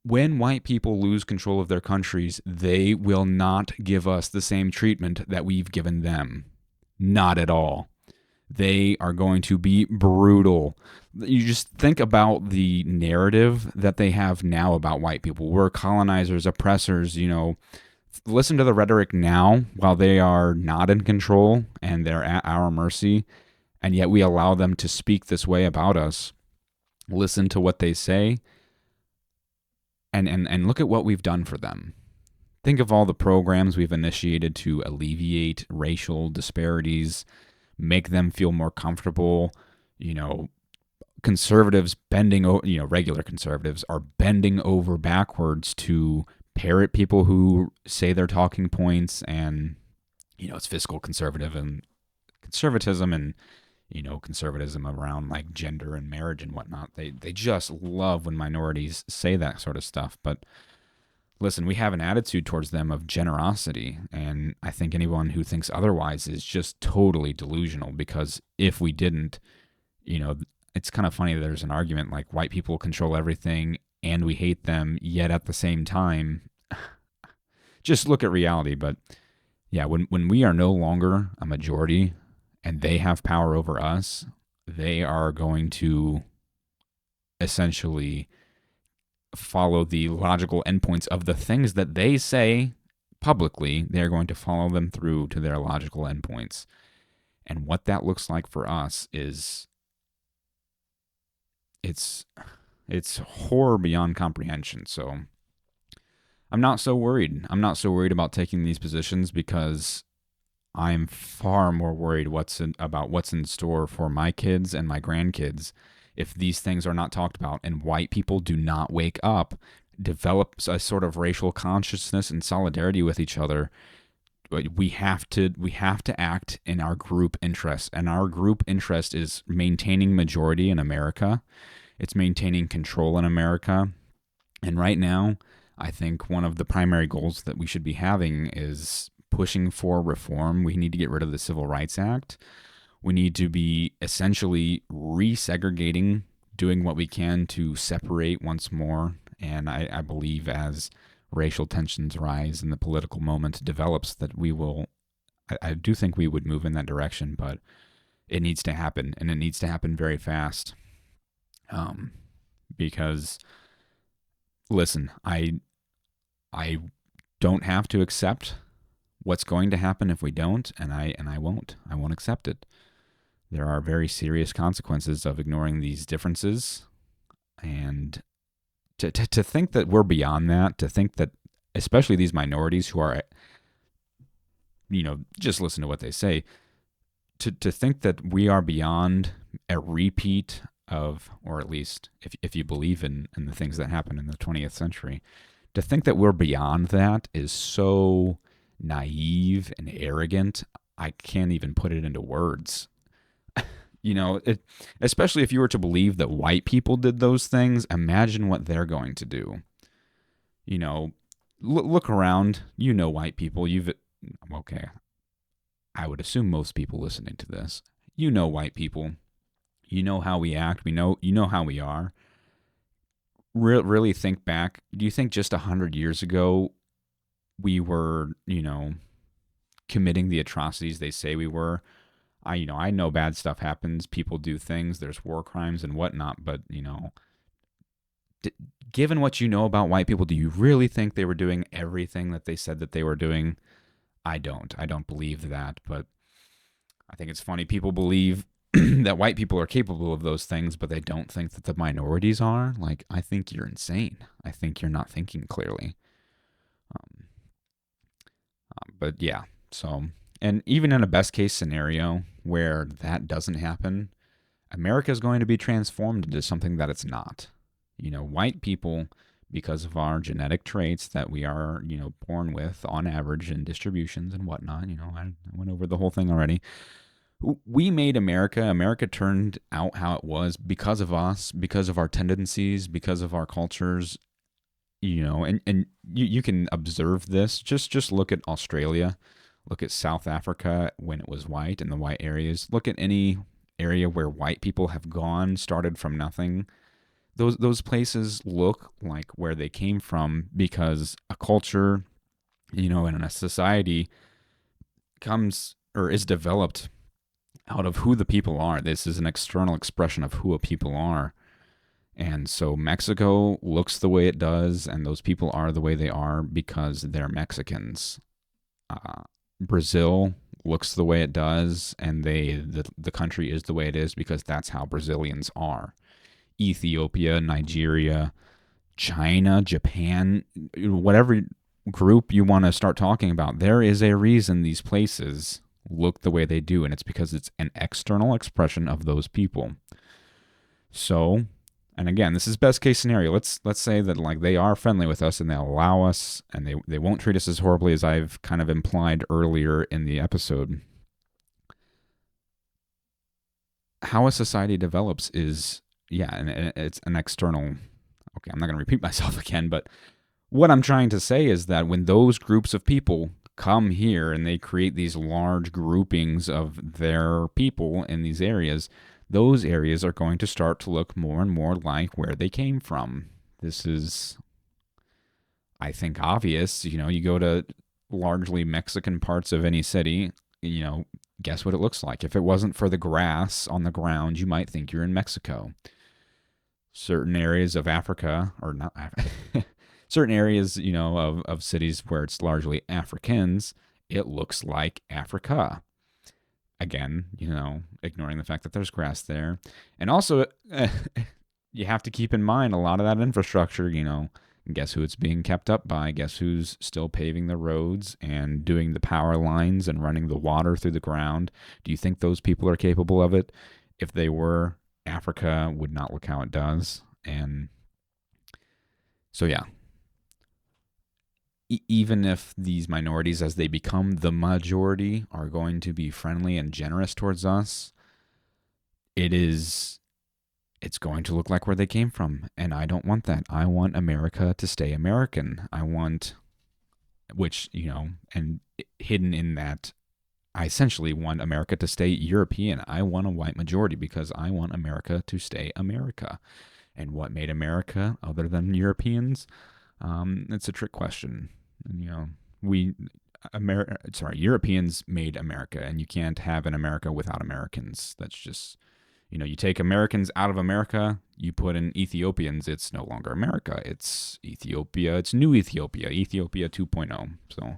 when white people lose control of their countries, they will not give us the same treatment that we've given them. Not at all. They are going to be brutal. You just think about the narrative that they have now about white people. We're colonizers, oppressors, Listen to the rhetoric now while they are not in control and they're at our mercy, and yet we allow them to speak this way about us. Listen to what they say and look at what we've done for them. Think of all the programs we've initiated to alleviate racial disparities, make them feel more comfortable. Conservatives regular conservatives are bending over backwards to parrot people who say their talking points, and it's fiscal conservatism and conservatism around like gender and marriage and whatnot. They just love when minorities say that sort of stuff. But listen, we have an attitude towards them of generosity, and I think anyone who thinks otherwise is just totally delusional, because if we didn't, it's kind of funny that there's an argument like white people control everything and we hate them, yet at the same time, just look at reality. But yeah, when we are no longer a majority and they have power over us, they are going to essentially follow the logical endpoints of the things that they say publicly. They're going to follow them through to their logical endpoints. And what that looks like for us is it's horror beyond comprehension. So I'm not so worried. I'm not so worried about taking these positions, because I'm far more worried about what's in store for my kids and my grandkids if these things are not talked about and white people do not wake up, develop a sort of racial consciousness and solidarity with each other. We have to act in our group interest, and our group interest is maintaining majority in America. It's maintaining control in America. And right now, I think one of the primary goals that we should be having is pushing for reform. We need to get rid of the Civil Rights Act. We need to be essentially resegregating, doing what we can to separate once more. And I believe as racial tensions rise and the political moment develops, that we will, I do think we would move in that direction, but it needs to happen, and it needs to happen very fast. Because listen, I don't have to accept what's going to happen if we don't, and I won't. I won't accept it. There are very serious consequences of ignoring these differences, and to think that we're beyond that, to think that especially these minorities who are, just listen to what they say, to think that we are beyond a repeat of, or at least if you believe in the things that happened in the 20th century, to think that we're beyond that is so naive and arrogant. I can't even put it into words. Especially if you were to believe that white people did those things, imagine what they're going to do. Look around. White people. Okay. I would assume most people listening to this, white people. You know how we act. You know how we are. Really think back. Do you think just 100 years ago we were, committing the atrocities they say we were? I know bad stuff happens. People do things. There's war crimes and whatnot. But, given what you know about white people, do you really think they were doing everything that they said that they were doing? I don't. I don't believe that. But I think it's funny. People believe that white people are capable of those things, but they don't think that the minorities are. Like, I think you're insane. I think you're not thinking clearly. But yeah, so, and even in a best case scenario where that doesn't happen, America is going to be transformed into something that it's not. White people, because of our genetic traits that we are, born with on average in distributions and whatnot, I went over the whole thing already. We made America. America turned out how it was because of us, because of our tendencies, because of our cultures, and you can observe this. Just look at Australia, look at South Africa when it was white in the white areas. Look at any area where white people have started from nothing. Those places look like where they came from because a culture, and a society comes or is developed out of who the people are. This is an external expression of who a people are. And so Mexico looks the way it does, and those people are the way they are because they're Mexicans. Brazil looks the way it does, and the country is the way it is because that's how Brazilians are. Ethiopia, Nigeria, China, Japan, whatever group you want to start talking about, there is a reason these places look the way they do, and it's because it's an external expression of those people. So, and again, this is best case scenario. Let's say that like they are friendly with us and they allow us and they won't treat us as horribly as I've kind of implied earlier in the episode. How a society develops is, and it's an external. Okay, I'm not going to repeat myself again, but what I'm trying to say is that when those groups of people come here and they create these large groupings of their people in these areas, those areas are going to start to look more and more like where they came from. This is, I think, obvious. You go to largely Mexican parts of any city, guess what it looks like? If it wasn't for the grass on the ground, you might think you're in Mexico. Certain areas of Africa, or not certain areas, of cities where it's largely Africans, it looks like Africa. Again, ignoring the fact that there's grass there. And also, you have to keep in mind a lot of that infrastructure, guess who it's being kept up by? Guess who's still paving the roads and doing the power lines and running the water through the ground? Do you think those people are capable of it? If they were, Africa would not look how it does. And so, yeah. Even if these minorities, as they become the majority, are going to be friendly and generous towards us, it's going to look like where they came from. And I don't want that. I want America to stay American. I want, which, and hidden in that I essentially want America to stay European. I want a white majority because I want America to stay America. And what made America other than Europeans? It's a trick question. And, Europeans made America, and you can't have an America without Americans. That's just, you take Americans out of America, you put in Ethiopians, it's no longer America. It's Ethiopia. It's new Ethiopia, Ethiopia 2.0. So,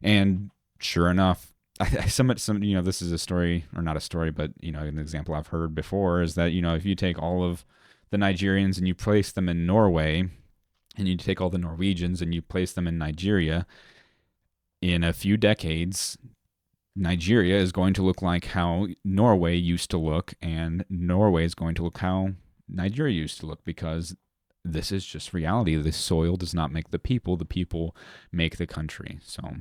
and sure enough, this is a story, or not a story, but, an example I've heard before is that, if you take all of the Nigerians and you place them in Norway, and you take all the Norwegians and you place them in Nigeria, in a few decades, Nigeria is going to look like how Norway used to look, and Norway is going to look how Nigeria used to look, because this is just reality. The soil does not make the people make the country. So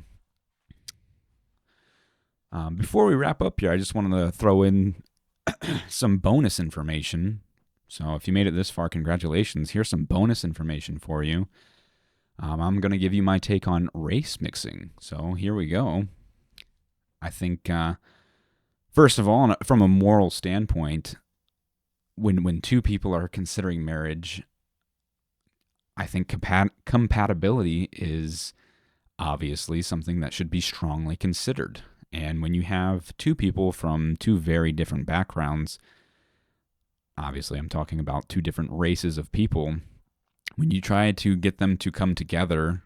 before we wrap up here, I just wanted to throw in some bonus information. So if you made it this far, congratulations. Here's some bonus information for you. I'm going to give you my take on race mixing. So here we go. I think, first of all, from a moral standpoint, when two people are considering marriage, I think compatibility is obviously something that should be strongly considered. And when you have two people from two very different backgrounds, obviously I'm talking about two different races of people, when you try to get them to come together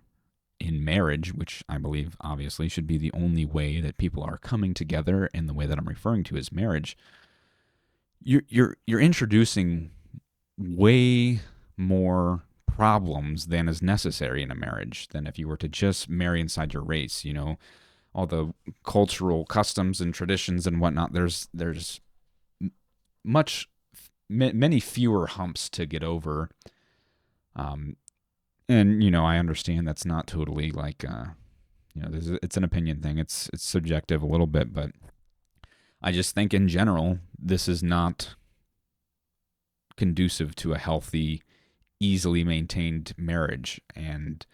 in marriage, which I believe obviously should be the only way that people are coming together, and the way that I'm referring to as marriage, you're introducing way more problems than is necessary in a marriage than if you were to just marry inside your race. All the cultural customs and traditions and whatnot. There's many fewer humps to get over. And I understand that's not totally like, it's an opinion thing. It's subjective a little bit, but I just think in general, this is not conducive to a healthy, easily maintained marriage. And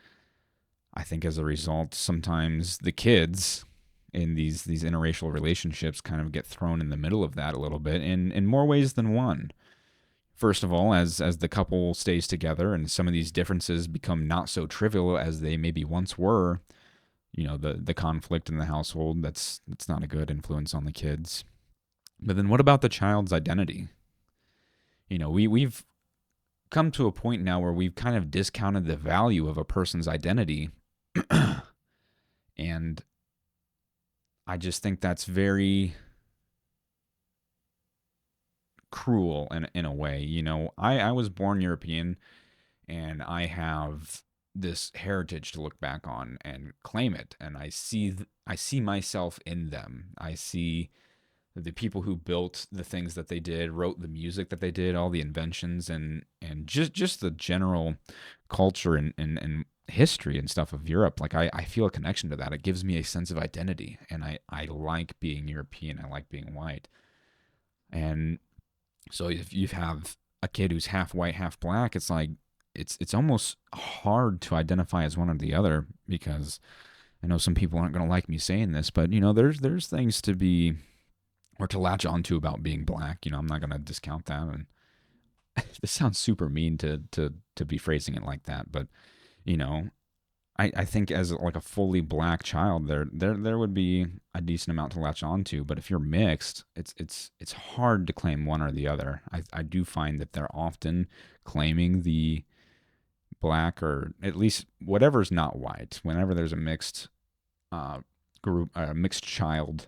I think as a result, sometimes the kids in these interracial relationships kind of get thrown in the middle of that a little bit in more ways than one. First of all, as the couple stays together and some of these differences become not so trivial as they maybe once were, the conflict in the household, that's not a good influence on the kids. But then what about the child's identity? We've come to a point now where we've kind of discounted the value of a person's identity. And I just think that's very cruel in a way. I was born European, and I have this heritage to look back on and claim it, and I see myself in them. I see the people who built the things that they did, wrote the music that they did, all the inventions, and just the general culture and history and stuff of Europe. Like I feel a connection to that. It gives me a sense of identity, and I like being European. I like being white. And so if you have a kid who's half white, half black, it's like it's almost hard to identify as one or the other, because I know some people aren't going to like me saying this, but there's things to be, or to latch onto about being black. I'm not going to discount that. And this sounds super mean to be phrasing it like that, but I think as like a fully black child, there would be a decent amount to latch onto. But if you're mixed, it's hard to claim one or the other. I do find that they're often claiming the black, or at least whatever's not white. Whenever there's a mixed group, a mixed child,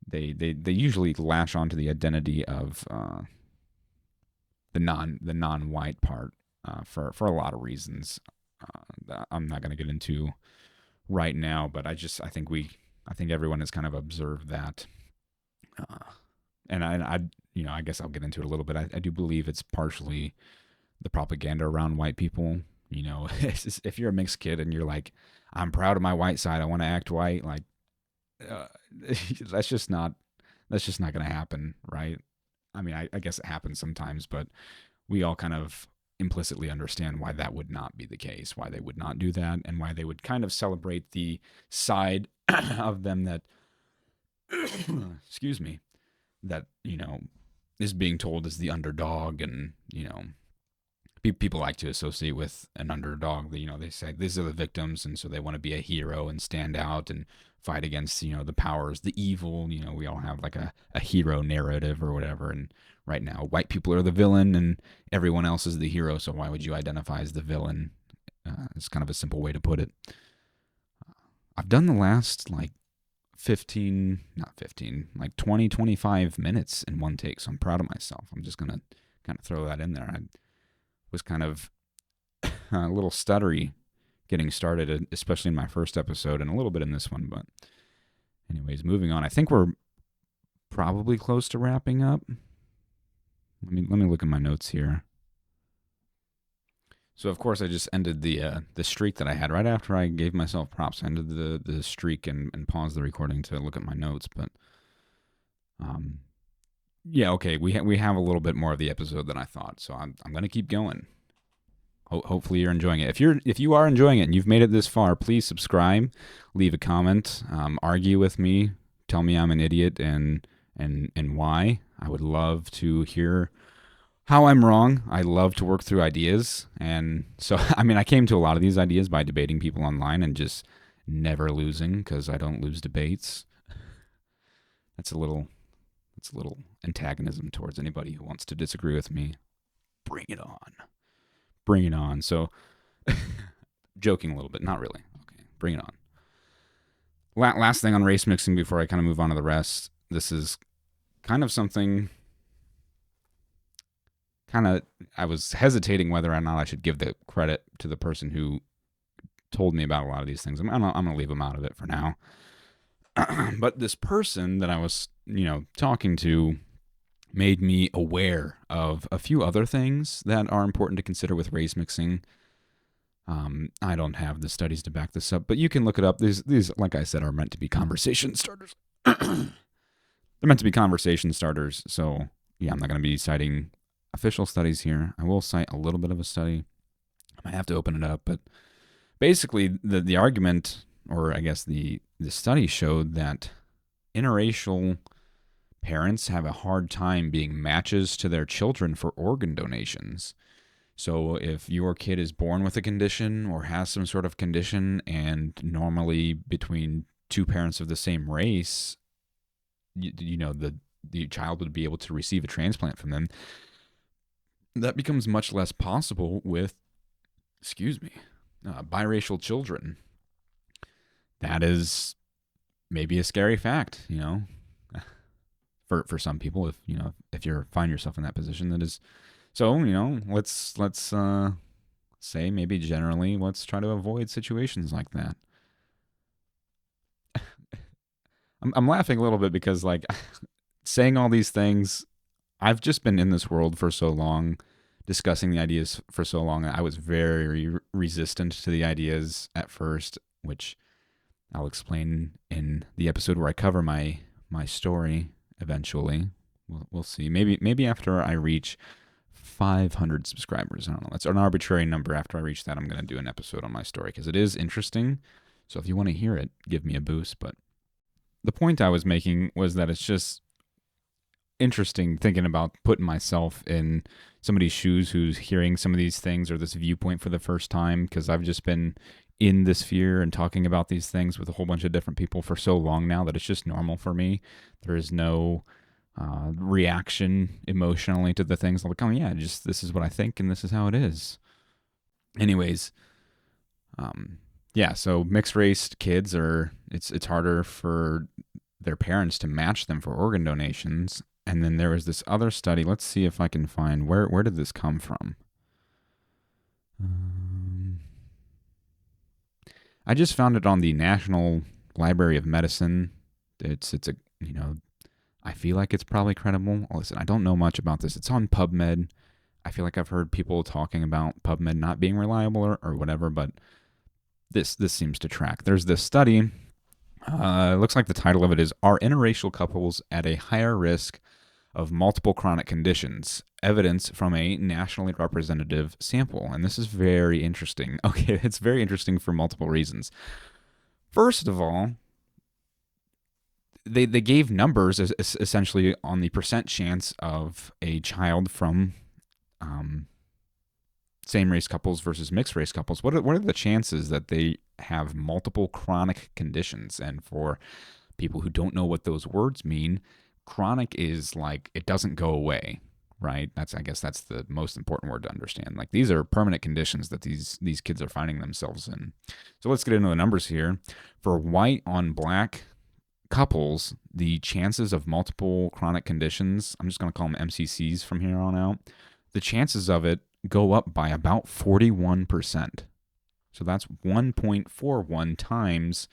they usually latch onto the identity of the non-white part for a lot of reasons. I'm not going to get into right now, but I think everyone has kind of observed that, and I guess I'll get into it a little bit. I do believe it's partially the propaganda around white people. If you're a mixed kid and you're like, I'm proud of my white side, I want to act white, like that's just not going to happen, right? I mean, I guess it happens sometimes, but we all kind of implicitly understand why that would not be the case, why they would not do that, and why they would kind of celebrate the side of them that excuse me, that, is being told as the underdog. And, people like to associate with an underdog. They say these are the victims, and so they want to be a hero and stand out and fight against, the powers, the evil. We all have like a hero narrative or whatever. And right now, white people are the villain and everyone else is the hero. So why would you identify as the villain? It's kind of a simple way to put it. I've done the last like 20, 25 minutes in one take. So I'm proud of myself. I'm just going to kind of throw that in there. I was kind of a little stuttery getting started, especially in my first episode and a little bit in this one. But anyways, moving on. I think we're probably close to wrapping up. Let me look at my notes here. So of course I just ended the streak that I had right after I gave myself props. I ended the streak and paused the recording to look at my notes. But yeah, okay, we have a little bit more of the episode than I thought, so I'm gonna keep going. Hopefully you're enjoying it. If you are enjoying it and you've made it this far, please subscribe, leave a comment, argue with me, tell me I'm an idiot and why. I would love to hear how I'm wrong. I love to work through ideas, and so I came to a lot of these ideas by debating people online and just never losing, because I don't lose debates. That's a little antagonism towards anybody who wants to disagree with me. Bring it on. Bring it on. So, joking a little bit. Not really. Okay, bring it on. Last thing on race mixing before I kind of move on to the rest. This is kind of something... I was hesitating whether or not I should give the credit to the person who told me about a lot of these things. I'm going to leave them out of it for now. But this person that I was, talking to made me aware of a few other things that are important to consider with race mixing. I don't have the studies to back this up, but you can look it up. These, like I said, are meant to be conversation starters. They're meant to be conversation starters. So, yeah, I'm not going to be citing official studies here. I will cite a little bit of a study. I might have to open it up, but basically the argument, or I guess the study showed that interracial parents have a hard time being matches to their children for organ donations. So if your kid is born with a condition or has some sort of condition, and normally between two parents of the same race, the child would be able to receive a transplant from them, that becomes much less possible with, biracial children. That is maybe a scary fact, for some people, if you find yourself in that position. That is, so, let's say maybe generally, let's try to avoid situations like that. I'm laughing a little bit because, like, saying all these things, I've just been in this world for so long, discussing the ideas for so long. I was very resistant to the ideas at first, which I'll explain in the episode where I cover my story eventually. We'll see. Maybe after I reach 500 subscribers. I don't know. That's an arbitrary number. After I reach that, I'm going to do an episode on my story because it is interesting. So if you want to hear it, give me a boost. But the point I was making was that it's just interesting thinking about putting myself in somebody's shoes who's hearing some of these things or this viewpoint for the first time, because I've just been in this sphere and talking about these things with a whole bunch of different people for so long now that it's just normal for me. There is no reaction emotionally to the things. I'm like, oh yeah, just this is what I think and this is how it is. Anyways, yeah, so mixed race kids it's harder for their parents to match them for organ donations. And then there was this other study. Let's see if I can find where did this come from. I just found it on the National Library of Medicine. It's a I feel like it's probably credible. Listen, I don't know much about this. It's on PubMed. I feel like I've heard people talking about PubMed not being reliable or whatever, but this seems to track. There's this study. It looks like the title of it is, "Are Interracial Couples at a Higher Risk of Multiple Chronic Conditions? Evidence from a Nationally Representative Sample." And this is very interesting. Okay, it's very interesting for multiple reasons. First of all, they gave numbers essentially on the percent chance of a child from same race couples versus mixed race couples. What are the chances that they have multiple chronic conditions? And for people who don't know what those words mean, chronic is like it doesn't go away, right? I guess that's the most important word to understand. Like these are permanent conditions that these kids are finding themselves in. So let's get into the numbers here. For white on black couples, the chances of multiple chronic conditions, I'm just going to call them MCCs from here on out, the chances of it go up by about 41%. So that's 1.41 times,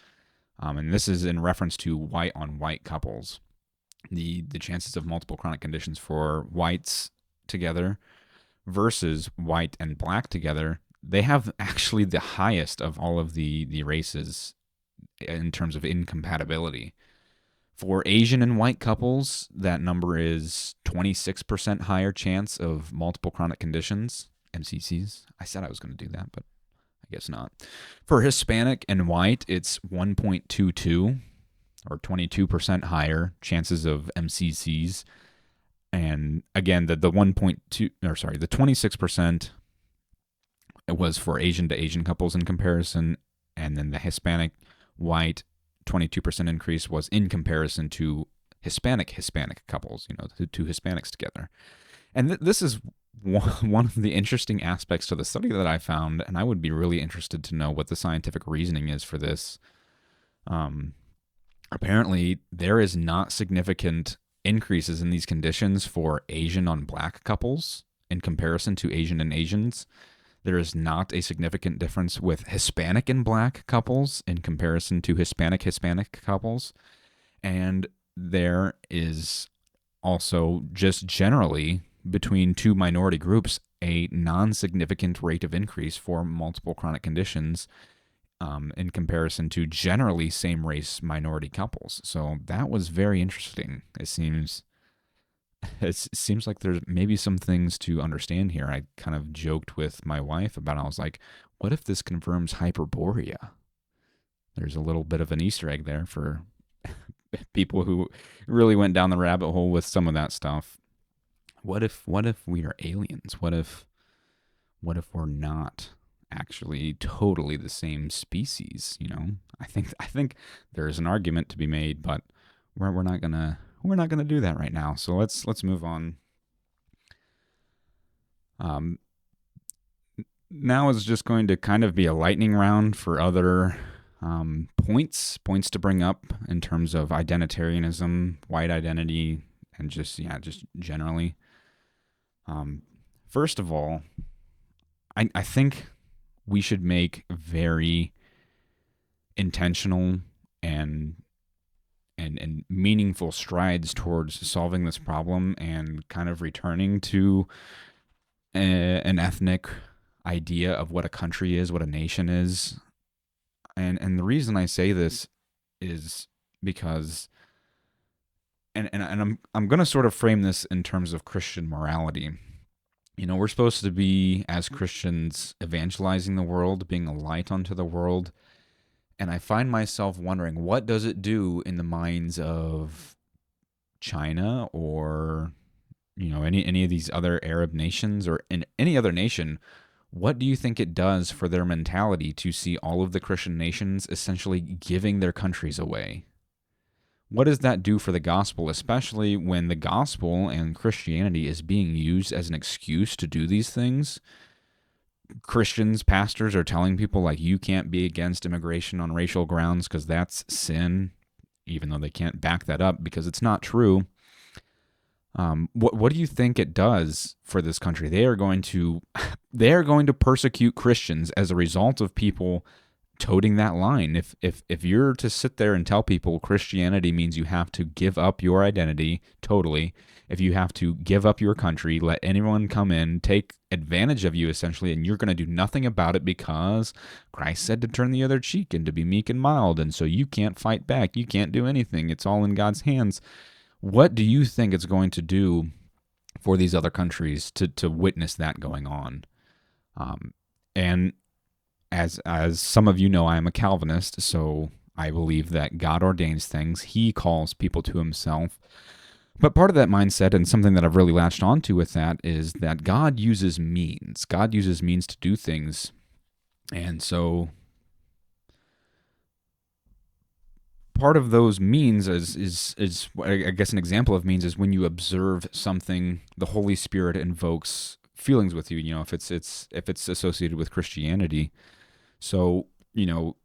and this is in reference to white on white couples. The chances of multiple chronic conditions for whites together versus white and black together, they have actually the highest of all of the races in terms of incompatibility. For Asian and white couples, that number is 26% higher chance of multiple chronic conditions, MCCs. I said I was going to do that, but I guess not. For Hispanic and white, it's 1.22 or 22% higher chances of MCCs. And again, the 26% was for Asian to Asian couples in comparison, and then the Hispanic white 22% increase was in comparison to Hispanic couples, the two Hispanics together. And this is one of the interesting aspects to the study that I found, and I would be really interested to know what the scientific reasoning is for this. Apparently, there is not significant increases in these conditions for Asian on black couples in comparison to Asian and Asians. There is not a significant difference with Hispanic and black couples in comparison to Hispanic couples. And there is also just generally between two minority groups a non-significant rate of increase for multiple chronic conditions in comparison to generally same race minority couples. So that was very interesting. It seems like there's maybe some things to understand here. I kind of joked with my wife about it. I was like, what if this confirms Hyperborea? There's a little bit of an Easter egg there for people who really went down the rabbit hole with some of that stuff. What if we are aliens? What if we're not actually totally the same species? I think there's an argument to be made, but we're not gonna do that right now. So let's move on. Now is just going to kind of be a lightning round for other points to bring up in terms of identitarianism, white identity, and just generally. First of all, I think we should make very intentional and meaningful strides towards solving this problem and kind of returning to an ethnic idea of what a country is, what a nation is. And the reason I say this is because and I'm going to sort of frame this in terms of Christian morality. We're supposed to be, as Christians, evangelizing the world, being a light unto the world. And I find myself wondering, what does it do in the minds of China or, any of these other Arab nations or in any other nation? What do you think it does for their mentality to see all of the Christian nations essentially giving their countries away? What does that do for the gospel, especially when the gospel and Christianity is being used as an excuse to do these things? Christians, pastors are telling people like, you can't be against immigration on racial grounds because that's sin, even though they can't back that up because it's not true. What do you think it does for this country? They are going to persecute Christians as a result of people toting that line. If you're to sit there and tell people Christianity means you have to give up your identity totally, if you have to give up your country, let anyone come in, take advantage of you essentially, and you're going to do nothing about it because Christ said to turn the other cheek and to be meek and mild, and so you can't fight back, you can't do anything, it's all in God's hands. What do you think it's going to do for these other countries to witness that going on? And as some of you know, I am a Calvinist, so I believe that God ordains things. He calls people to himself. But part of that mindset, and something that I've really latched onto with that, is that God uses means. God uses means to do things. And so part of those means is I guess an example of means is when you observe something, the Holy Spirit invokes feelings with you. You know, if it's associated with Christianity. So, you know,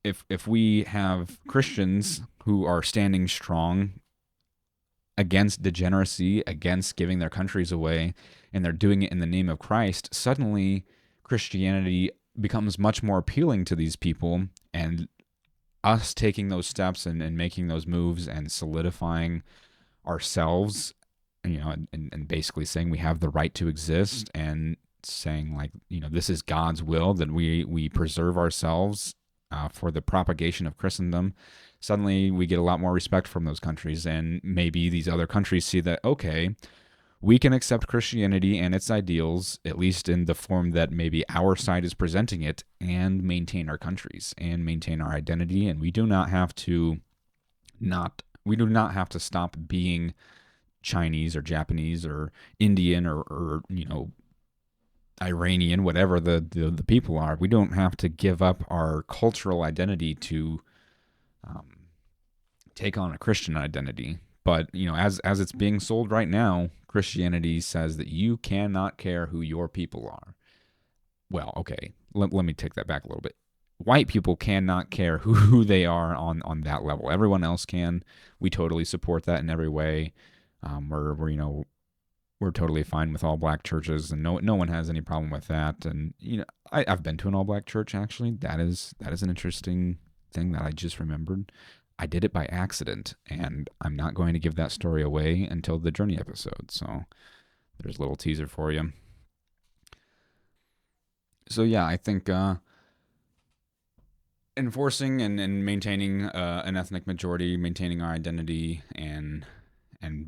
if we have Christians who are standing strong against degeneracy, against giving their countries away, and they're doing it in the name of Christ, suddenly Christianity becomes much more appealing to these people, and us taking those steps and making those moves and solidifying ourselves, you know, and basically saying we have the right to exist, and saying, like, you know, this is God's will that we preserve ourselves for the propagation of Christendom. Suddenly we get a lot more respect from those countries, and maybe these other countries see that, okay, we can accept Christianity and its ideals, at least in the form that maybe our side is presenting it, and maintain our countries and maintain our identity. And we do not have to stop being Chinese or Japanese or Indian or you know, Iranian, whatever the people are. We don't have to give up our cultural identity to take on a Christian identity. But, you know, as it's being sold right now, Christianity says that you cannot care who your people are. Well, okay, let me take that back a little bit. White people cannot care who they are on that level. Everyone else can. We totally support that in every way. We're you know, we're totally fine with all black churches, and no one has any problem with that. And, you know, I've been to an all black church, actually. That is an interesting thing that I just remembered. I did it by accident, and I'm not going to give that story away until the Journey episode. So there's a little teaser for you. So yeah, I think enforcing and maintaining an ethnic majority, maintaining our identity, and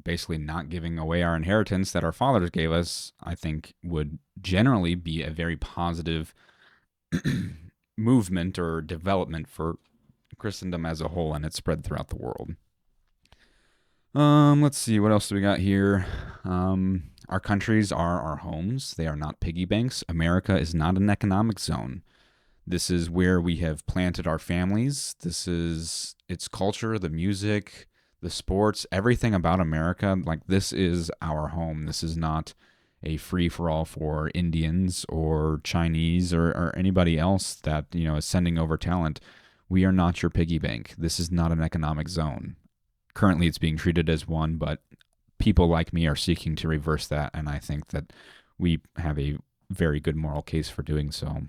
basically not giving away our inheritance that our fathers gave us, I think would generally be a very positive movement or development for Christendom as a whole, and its spread throughout the world. Let's see, what else do we got here? Our countries are our homes. They are not piggy banks. America is not an economic zone. This is where we have planted our families. This is its culture, the music, the sports, everything about America. Like, this is our home. This is not a free-for-all for Indians or Chinese or anybody else that, you know, is sending over talent. We are not your piggy bank. This is not an economic zone. Currently, it's being treated as one, but people like me are seeking to reverse that, and I think that we have a very good moral case for doing so.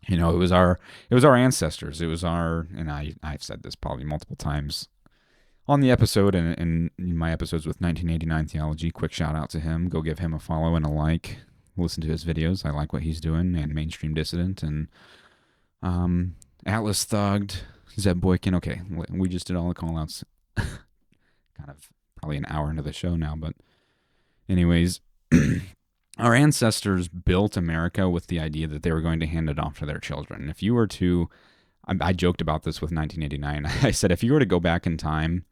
You know, it was our ancestors. It was our, and I've said this probably multiple times on the episode and in my episodes with 1989 Theology. Quick shout out to him. Go give him a follow and a like. Listen to his videos. I like what he's doing, and Mainstream Dissident, and Atlas Thugged, Zeb Boykin. Okay, we just did all the call-outs. Kind of probably an hour into the show now, but anyways, our ancestors built America with the idea that they were going to hand it off to their children. If you were to, I joked about this with 1989. I said, if you were to go back in time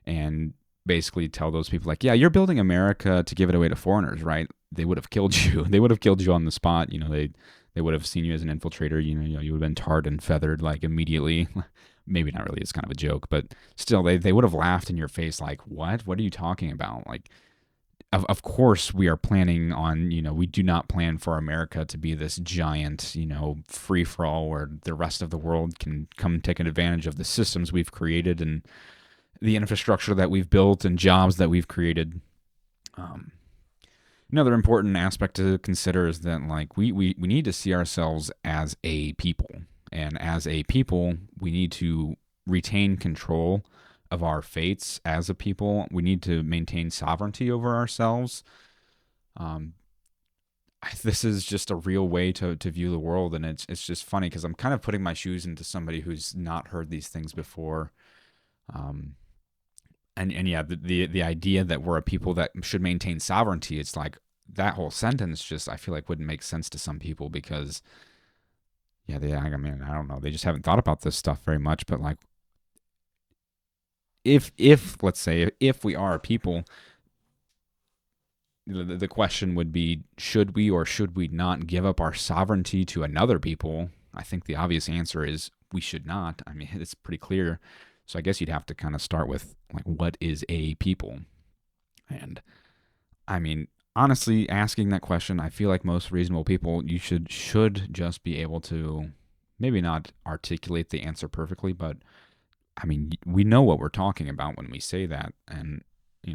and basically tell those people, like, yeah, you're building America to give it away to foreigners, right? They would have killed you. They would have killed you on the spot. You know, they would have seen you as an infiltrator. You know, you would have been tarred and feathered, like, immediately. Maybe not really. It's kind of a joke, but still, they would have laughed in your face, like, what? What are you talking about? Like, of course we are planning on, you know, we do not plan for America to be this giant, you know, free-for-all where the rest of the world can come take advantage of the systems we've created and the infrastructure that we've built and jobs that we've created. Another important aspect to consider is that, like, we need to see ourselves as a people. And as a people, we need to retain control of our fates as a people. We need to maintain sovereignty over ourselves. This is just a real way to view the world, and it's just funny because I'm kind of putting my shoes into somebody who's not heard these things before. And yeah, the idea that we're a people that should maintain sovereignty, it's like that whole sentence just, I feel like, wouldn't make sense to some people because, yeah, I mean, I don't know, they just haven't thought about this stuff very much. But, like, if let's say if we are a people, the question would be, should we or should we not give up our sovereignty to another people? I think the obvious answer is we should not. I mean, it's pretty clear. So I guess you'd have to kind of start with, like, what is a people? And I mean, honestly, asking that question, I feel like most reasonable people, you should just be able to maybe not articulate the answer perfectly, but I mean, we know what we're talking about when we say that. And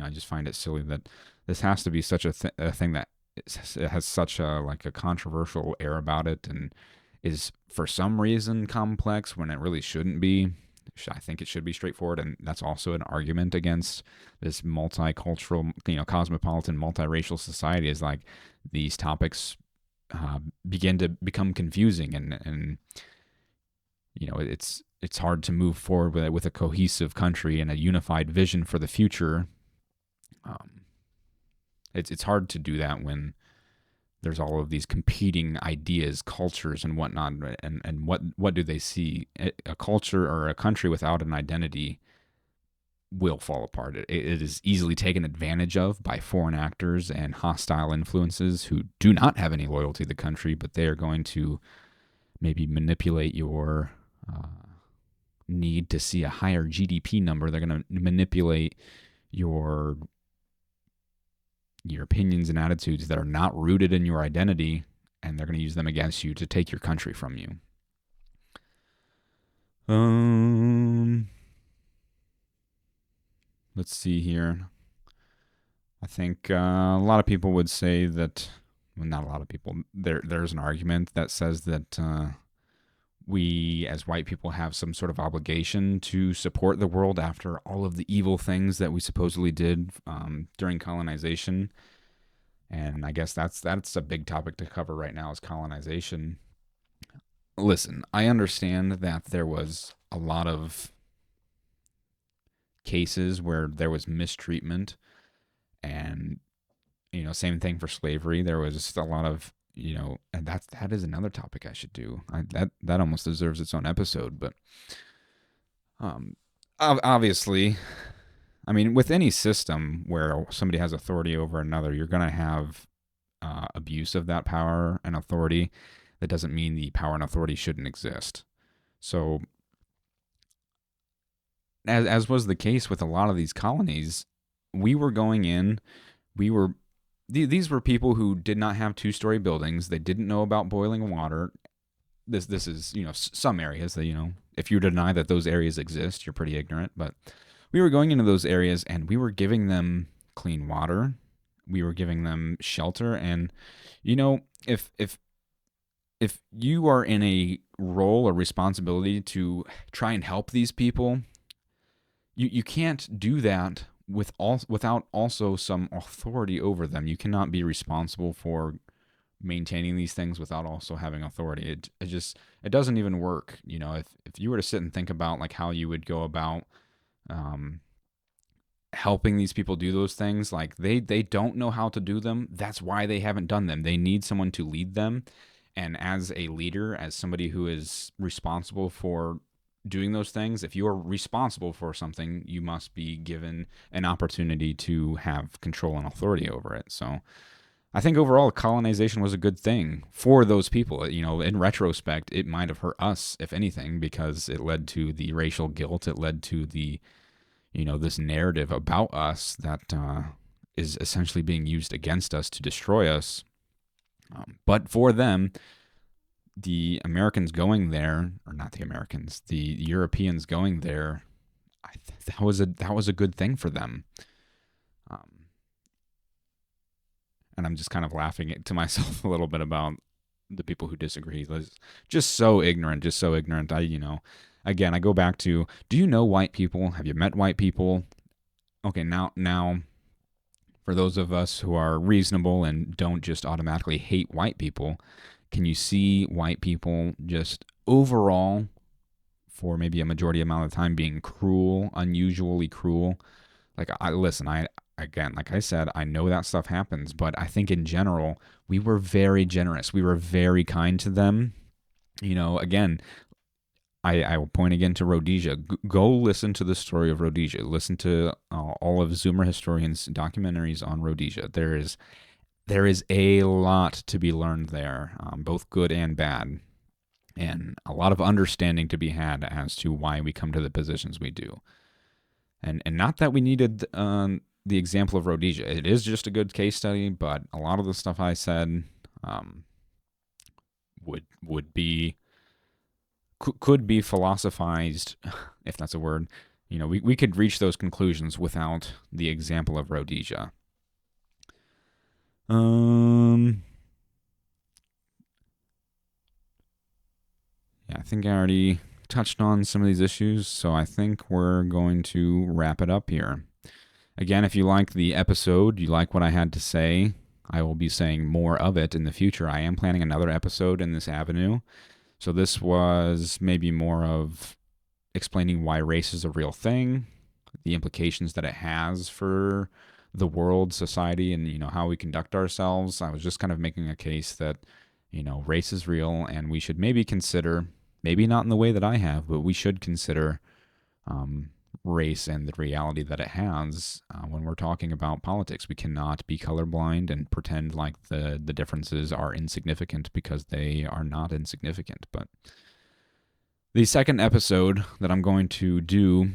I just find it silly that this has to be such a thing that it has such a, like, a controversial air about it, and is for some reason complex when it really shouldn't be. I think it should be straightforward, and that's also an argument against this multicultural, cosmopolitan, multiracial society. Is like these topics begin to become confusing, and it's hard to move forward with a cohesive country and a unified vision for the future. It's hard to do that when there's all of these competing ideas, cultures, and whatnot. And what do they see? A culture or a country without an identity will fall apart. It is easily taken advantage of by foreign actors and hostile influences who do not have any loyalty to the country, but they are going to maybe manipulate your need to see a higher GDP number. They're going to manipulate your opinions and attitudes that are not rooted in your identity, and they're going to use them against you to take your country from you. Let's see here. I think a lot of people would say that, well, not a lot of people. There's an argument that says that we as white people have some sort of obligation to support the world after all of the evil things that we supposedly did during colonization. And I guess that's a big topic to cover right now, is colonization. Listen, I understand that there was a lot of cases where there was mistreatment, and same thing for slavery. There was a lot of, and that is another topic I should do. That almost deserves its own episode. But obviously, I mean, with any system where somebody has authority over another, you're going to have abuse of that power and authority. That doesn't mean the power and authority shouldn't exist. So, as was the case with a lot of these colonies, we were going in, these were people who did not have two-story buildings. They didn't know about boiling water. This is, some areas that, if you deny that those areas exist, you're pretty ignorant. But we were going into those areas, and we were giving them clean water. We were giving them shelter. And, if you are in a role or responsibility to try and help these people, you can't do that without also some authority over them. You cannot be responsible for maintaining these things without also having authority. It doesn't even work. If you were to sit and think about, like, how you would go about helping these people do those things, like, they don't know how to do them. That's why they haven't done them. They need someone to lead them. And as a leader, as somebody who is responsible for doing those things, if you are responsible for something, you must be given an opportunity to have control and authority over it. So I think overall colonization was a good thing for those people. In retrospect, it might have hurt us, if anything, because it led to the racial guilt. It led to the, this narrative about us that is essentially being used against us to destroy us. But for them, the Americans going there, or not the Americans, the Europeans going there, that was a good thing for them. And I'm just kind of laughing to myself a little bit about the people who disagree. Just so ignorant. Again, I go back to, do you know white people? Have you met white people? Okay, now, for those of us who are reasonable and don't just automatically hate white people, can you see white people just overall, for maybe a majority amount of the time, being cruel, unusually cruel? Like, again, like I said, I know that stuff happens, but I think in general, we were very generous. We were very kind to them. Again, I will point again to Rhodesia. Go listen to the story of Rhodesia. Listen to all of Zoomer historians' documentaries on Rhodesia. There is a lot to be learned there, both good and bad, and a lot of understanding to be had as to why we come to the positions we do. And not that we needed the example of Rhodesia. It is just a good case study, but a lot of the stuff I said would be could be philosophized, if that's a word. We could reach those conclusions without the example of Rhodesia. Yeah, I think I already touched on some of these issues, so I think we're going to wrap it up here. Again, if you like the episode, you like what I had to say, I will be saying more of it in the future. I am planning another episode in this avenue. So this was maybe more of explaining why race is a real thing, the implications that it has for the world, society, and how we conduct ourselves. I was just kind of making a case that race is real, and we should maybe consider, maybe not in the way that I have, but we should consider race and the reality that it has when we're talking about politics. We cannot be colorblind and pretend like the differences are insignificant, because they are not insignificant. But the second episode that I'm going to do,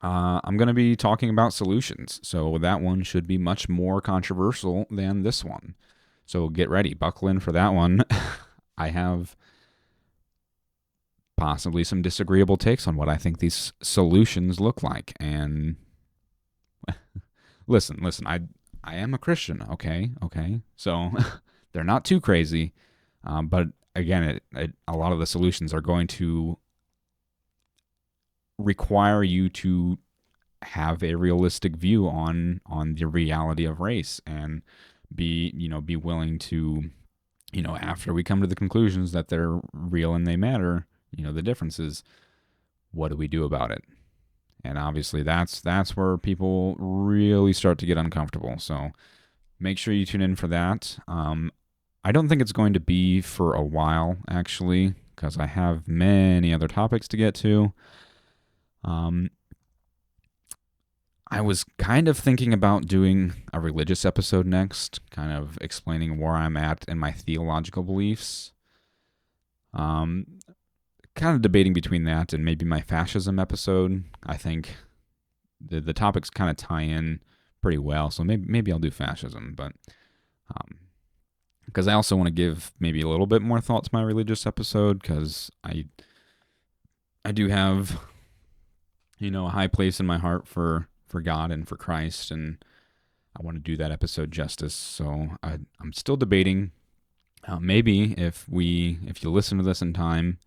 I'm going to be talking about solutions. So that one should be much more controversial than this one. So get ready, buckle in for that one. I have possibly some disagreeable takes on what I think these solutions look like. And listen, I am a Christian, okay? So they're not too crazy, but again, a lot of the solutions are going to require you to have a realistic view on the reality of race, and be willing to, after we come to the conclusions that they're real and they matter, the differences, what do we do about it? And obviously that's where people really start to get uncomfortable. So make sure you tune in for that. I don't think it's going to be for a while, actually, because I have many other topics to get to. I was kind of thinking about doing a religious episode next, kind of explaining where I'm at in my theological beliefs. Kind of debating between that and maybe my fascism episode. I think the topics kind of tie in pretty well, so maybe I'll do fascism, but because I also want to give maybe a little bit more thought to my religious episode, because I do have a high place in my heart for God and for Christ, and I want to do that episode justice. So I'm still debating. Maybe if you listen to this in time,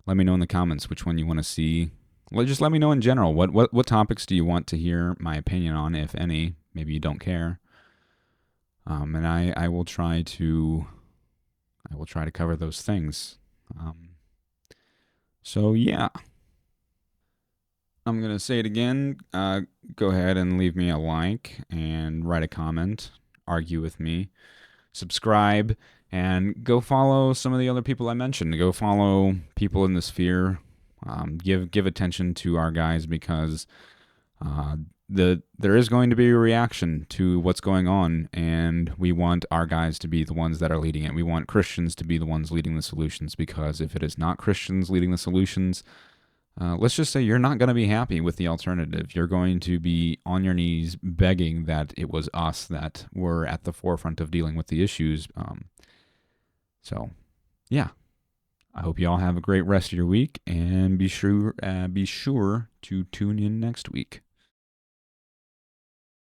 let me know in the comments which one you want to see. Just let me know in general. What topics do you want to hear my opinion on, if any? Maybe you don't care. And I will try to cover those things. So yeah. I'm going to say it again. Go ahead and leave me a like and write a comment. Argue with me. Subscribe. And go follow some of the other people I mentioned. Go follow people in the sphere. Give attention to our guys, because there is going to be a reaction to what's going on, and we want our guys to be the ones that are leading it. We want Christians to be the ones leading the solutions, because if it is not Christians leading the solutions, let's just say you're not going to be happy with the alternative. You're going to be on your knees begging that it was us that were at the forefront of dealing with the issues. So, yeah. I hope you all have a great rest of your week, and be sure to tune in next week.